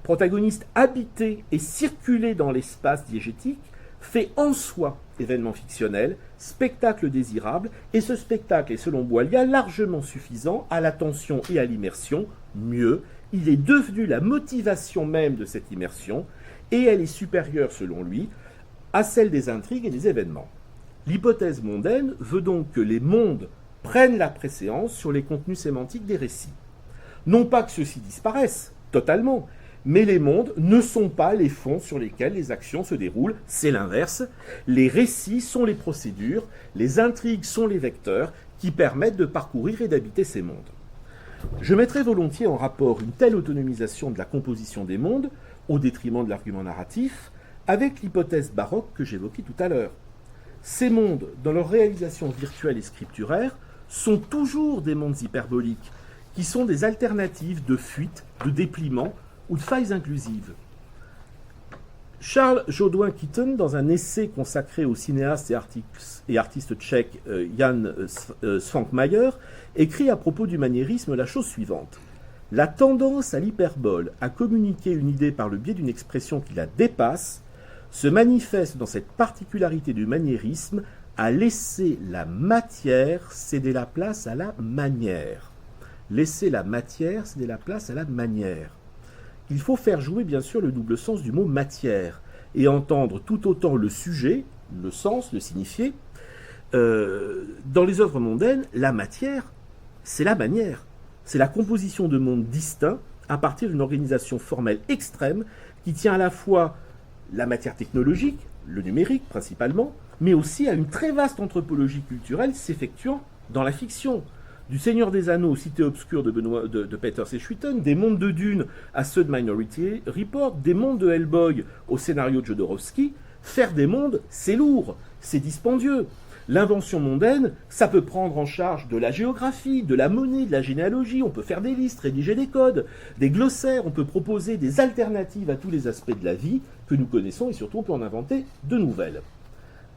protagonistes habiter et circuler dans l'espace diégétique, fait en soi événement fictionnel, spectacle désirable, et ce spectacle est selon Boualia largement suffisant à l'attention et à l'immersion. Mieux, il est devenu la motivation même de cette immersion, et elle est supérieure selon lui à celle des intrigues et des événements. L'hypothèse mondaine veut donc que les mondes prennent la préséance sur les contenus sémantiques des récits. Non pas que ceux-ci disparaissent totalement, mais les mondes ne sont pas les fonds sur lesquels les actions se déroulent, c'est l'inverse. Les récits sont les procédures, les intrigues sont les vecteurs qui permettent de parcourir et d'habiter ces mondes. Je mettrais volontiers en rapport une telle autonomisation de la composition des mondes, au détriment de l'argument narratif, avec l'hypothèse baroque que j'évoquais tout à l'heure. Ces mondes, dans leur réalisation virtuelle et scripturaire, sont toujours des mondes hyperboliques, qui sont des alternatives de fuite, de dépliement ou de failles inclusives. Charles Jodouin-Keaton, dans un essai consacré au cinéaste et artiste tchèque Jan Svankmajer, écrit à propos du maniérisme la chose suivante. La tendance à l'hyperbole, à communiquer une idée par le biais d'une expression qui la dépasse, se manifeste dans cette particularité du maniérisme à laisser la matière céder la place à la manière. Laisser la matière céder la place à la manière. Il faut faire jouer bien sûr le double sens du mot matière et entendre tout autant le sujet, le sens, le signifié. Dans les œuvres mondaines, la matière, c'est la manière. C'est la composition de mondes distincts à partir d'une organisation formelle extrême qui tient à la fois la matière technologique, le numérique principalement, mais aussi à une très vaste anthropologie culturelle s'effectuant dans la fiction. Du Seigneur des Anneaux aux Cités obscures de Peters et Schwitten, des mondes de Dune à ceux de Minority Report, des mondes de Hellboy au scénario de Jodorowsky, faire des mondes, c'est lourd, c'est dispendieux. L'invention mondaine, ça peut prendre en charge de la géographie, de la monnaie, de la généalogie, on peut faire des listes, rédiger des codes, des glossaires, on peut proposer des alternatives à tous les aspects de la vie que nous connaissons et surtout on peut en inventer de nouvelles.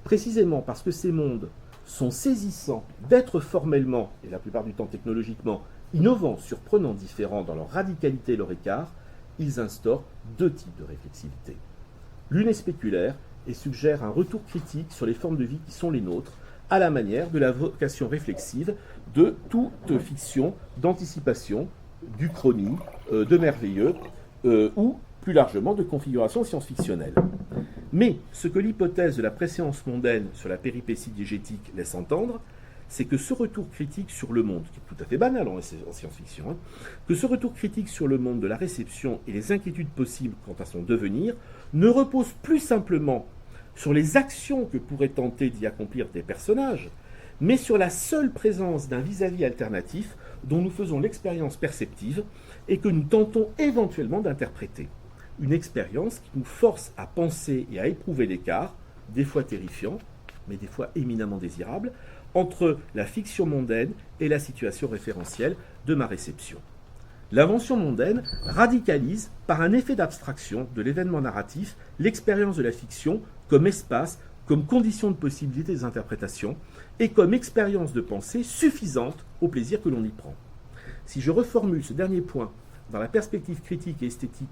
Précisément parce que ces mondes sont saisissants d'être formellement, et la plupart du temps technologiquement, innovants, surprenants, différents dans leur radicalité et leur écart, ils instaurent deux types de réflexivité. L'une est spéculaire et suggère un retour critique sur les formes de vie qui sont les nôtres, à la manière de la vocation réflexive de toute fiction d'anticipation, d'uchronie, de merveilleux, ou plus largement de configuration science-fictionnelle. Mais ce que l'hypothèse de la préséance mondaine sur la péripétie diégétique laisse entendre, c'est que ce retour critique sur le monde, qui est tout à fait banal en science-fiction, que ce retour critique sur le monde de la réception et les inquiétudes possibles quant à son devenir ne repose plus simplement sur les actions que pourraient tenter d'y accomplir des personnages, mais sur la seule présence d'un vis-à-vis alternatif dont nous faisons l'expérience perceptive et que nous tentons éventuellement d'interpréter. Une expérience qui nous force à penser et à éprouver l'écart, des fois terrifiant, mais des fois éminemment désirable, entre la fiction mondaine et la situation référentielle de ma réception. L'invention mondaine radicalise, par un effet d'abstraction de l'événement narratif, l'expérience de la fiction comme espace, comme condition de possibilité des interprétations, et comme expérience de pensée suffisante au plaisir que l'on y prend. Si je reformule ce dernier point dans la perspective critique, esthétique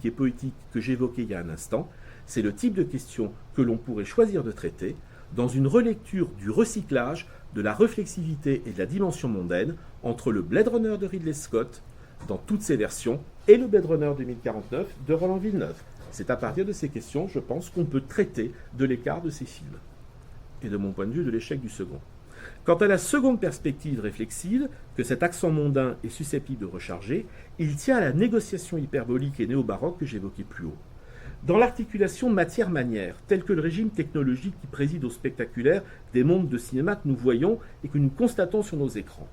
et poétique que j'évoquais il y a un instant, c'est le type de question que l'on pourrait choisir de traiter dans une relecture du recyclage, de la réflexivité et de la dimension mondaine entre le Blade Runner de Ridley Scott, dans toutes ses versions, et le Blade Runner 2049 de Roland Villeneuve. C'est à partir de ces questions, je pense, qu'on peut traiter de l'écart de ces films, et de mon point de vue, de l'échec du second. Quant à la seconde perspective réflexive, que cet accent mondain est susceptible de recharger, il tient à la négociation hyperbolique et néo-baroque que j'évoquais plus haut. Dans l'articulation matière-manière, telle que le régime technologique qui préside au spectaculaire des mondes de cinéma que nous voyons et que nous constatons sur nos écrans.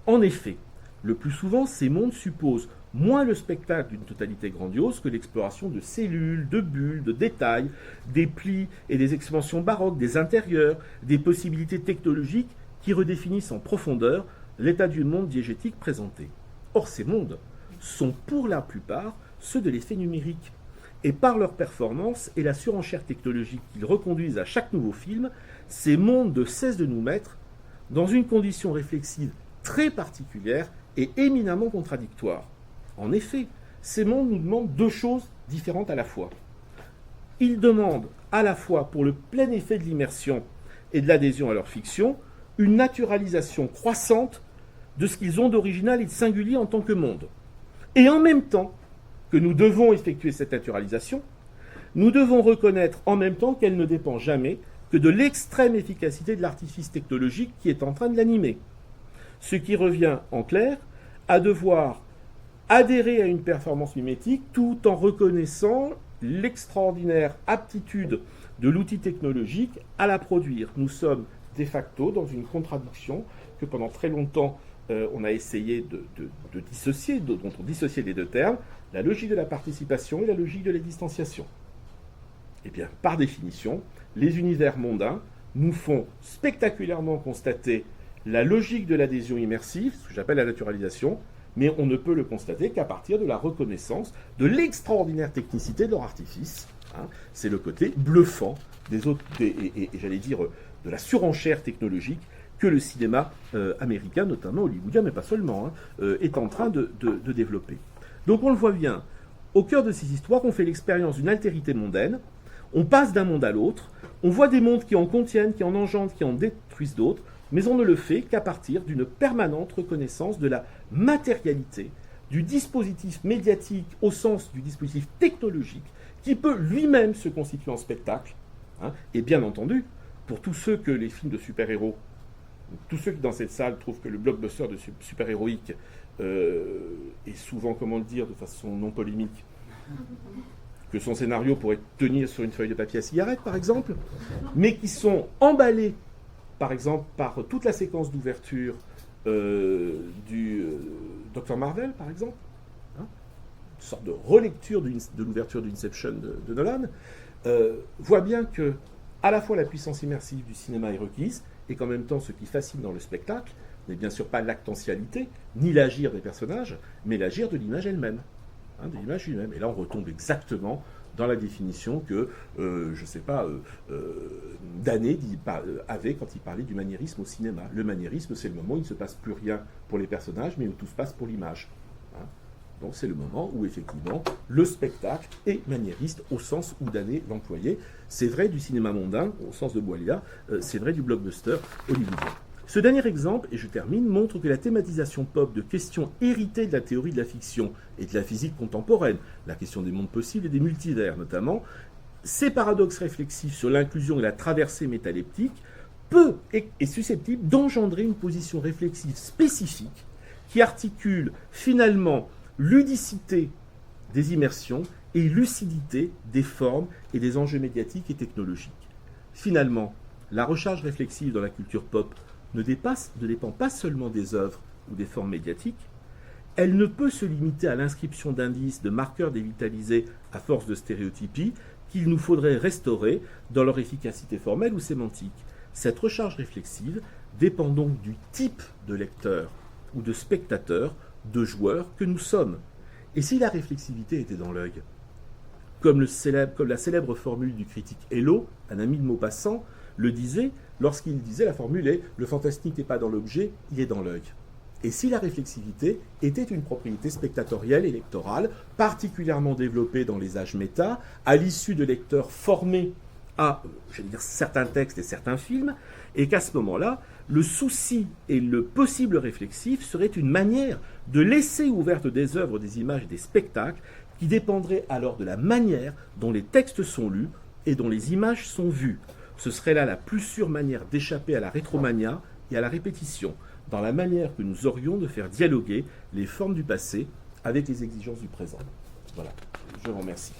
En effet, le plus souvent, ces mondes supposent moins le spectacle d'une totalité grandiose que l'exploration de cellules, de bulles, de détails, des plis et des expansions baroques, des intérieurs, des possibilités technologiques qui redéfinissent en profondeur l'état du monde diégétique présenté. Or, ces mondes sont pour la plupart ceux de l'effet numérique. Et par leur performance et la surenchère technologique qu'ils reconduisent à chaque nouveau film, ces mondes ne cessent de nous mettre dans une condition réflexive très particulière et éminemment contradictoire. En effet, ces mondes nous demandent deux choses différentes à la fois. Ils demandent à la fois, pour le plein effet de l'immersion et de l'adhésion à leur fiction, une naturalisation croissante de ce qu'ils ont d'original et de singulier en tant que monde. Et en même temps que nous devons effectuer cette naturalisation, nous devons reconnaître en même temps qu'elle ne dépend jamais que de l'extrême efficacité de l'artifice technologique qui est en train de l'animer. Ce qui revient, en clair, à devoir adhérer à une performance mimétique tout en reconnaissant l'extraordinaire aptitude de l'outil technologique à la produire. Nous sommes de facto dans une contradiction que pendant très longtemps on a essayé de dissocier, dont on dissociait les deux termes, la logique de la participation et la logique de la distanciation. Eh bien, par définition, les univers mondains nous font spectaculairement constater la logique de l'adhésion immersive, ce que j'appelle la naturalisation, mais on ne peut le constater qu'à partir de la reconnaissance de l'extraordinaire technicité de leur artifice. Hein. C'est le côté bluffant des autres, et j'allais dire de la surenchère technologique que le cinéma américain, notamment hollywoodien, mais pas seulement, est en train de développer. Donc on le voit bien, au cœur de ces histoires, on fait l'expérience d'une altérité mondaine, on passe d'un monde à l'autre, on voit des mondes qui en contiennent, qui en engendrent, qui en détruisent d'autres, mais on ne le fait qu'à partir d'une permanente reconnaissance de la matérialité, du dispositif médiatique au sens du dispositif technologique, qui peut lui-même se constituer en spectacle. Hein, et bien entendu, pour tous ceux que les films de super-héros, tous ceux qui dans cette salle trouvent que le blockbuster de super-héroïque est souvent, comment le dire, de façon non polémique, que son scénario pourrait tenir sur une feuille de papier à cigarette, par exemple, mais qui sont emballés, par exemple, par toute la séquence d'ouverture du Dr. Marvel, par exemple, hein, une sorte de relecture de l'ouverture d'Inception de Nolan, voit bien que à la fois la puissance immersive du cinéma est requise, et qu'en même temps, ce qui fascine dans le spectacle n'est bien sûr pas l'actentialité, ni l'agir des personnages, mais l'agir de l'image elle-même. Hein, de l'image lui-même. Et là, on retombe exactement dans la définition que, je ne sais pas, Danet avait quand il parlait du maniérisme au cinéma. Le maniérisme, c'est le moment où il ne se passe plus rien pour les personnages, mais où tout se passe pour l'image. Hein. Donc c'est le moment où, effectivement, le spectacle est maniériste au sens où Danet l'employait. C'est vrai du cinéma mondain, au sens de Boilia, c'est vrai du blockbuster hollywoodien. Ce dernier exemple, et je termine, montre que la thématisation pop de questions héritées de la théorie de la fiction et de la physique contemporaine, la question des mondes possibles et des multivers notamment, ces paradoxes réflexifs sur l'inclusion et la traversée métaleptique, peut et est susceptible d'engendrer une position réflexive spécifique qui articule finalement ludicité des immersions et lucidité des formes et des enjeux médiatiques et technologiques. Finalement, la recharge réflexive dans la culture pop ne dépend pas seulement des œuvres ou des formes médiatiques, elle ne peut se limiter à l'inscription d'indices, de marqueurs dévitalisés à force de stéréotypies qu'il nous faudrait restaurer dans leur efficacité formelle ou sémantique. Cette recharge réflexive dépend donc du type de lecteur ou de spectateur, de joueur que nous sommes. Et si la réflexivité était dans l'œil, comme la célèbre formule du critique Hello, un ami de Maupassant, le disait, lorsqu'il disait la formule est « le fantastique n'est pas dans l'objet, il est dans l'œil ». Et si la réflexivité était une propriété spectatorielle et lectorale, particulièrement développée dans les âges méta, à l'issue de lecteurs formés à, certains textes et certains films, et qu'à ce moment-là, le souci et le possible réflexif seraient une manière de laisser ouvertes des œuvres, des images et des spectacles qui dépendraient alors de la manière dont les textes sont lus et dont les images sont vues. Ce serait là la plus sûre manière d'échapper à la rétromania et à la répétition, dans la manière que nous aurions de faire dialoguer les formes du passé avec les exigences du présent. Voilà, je vous remercie.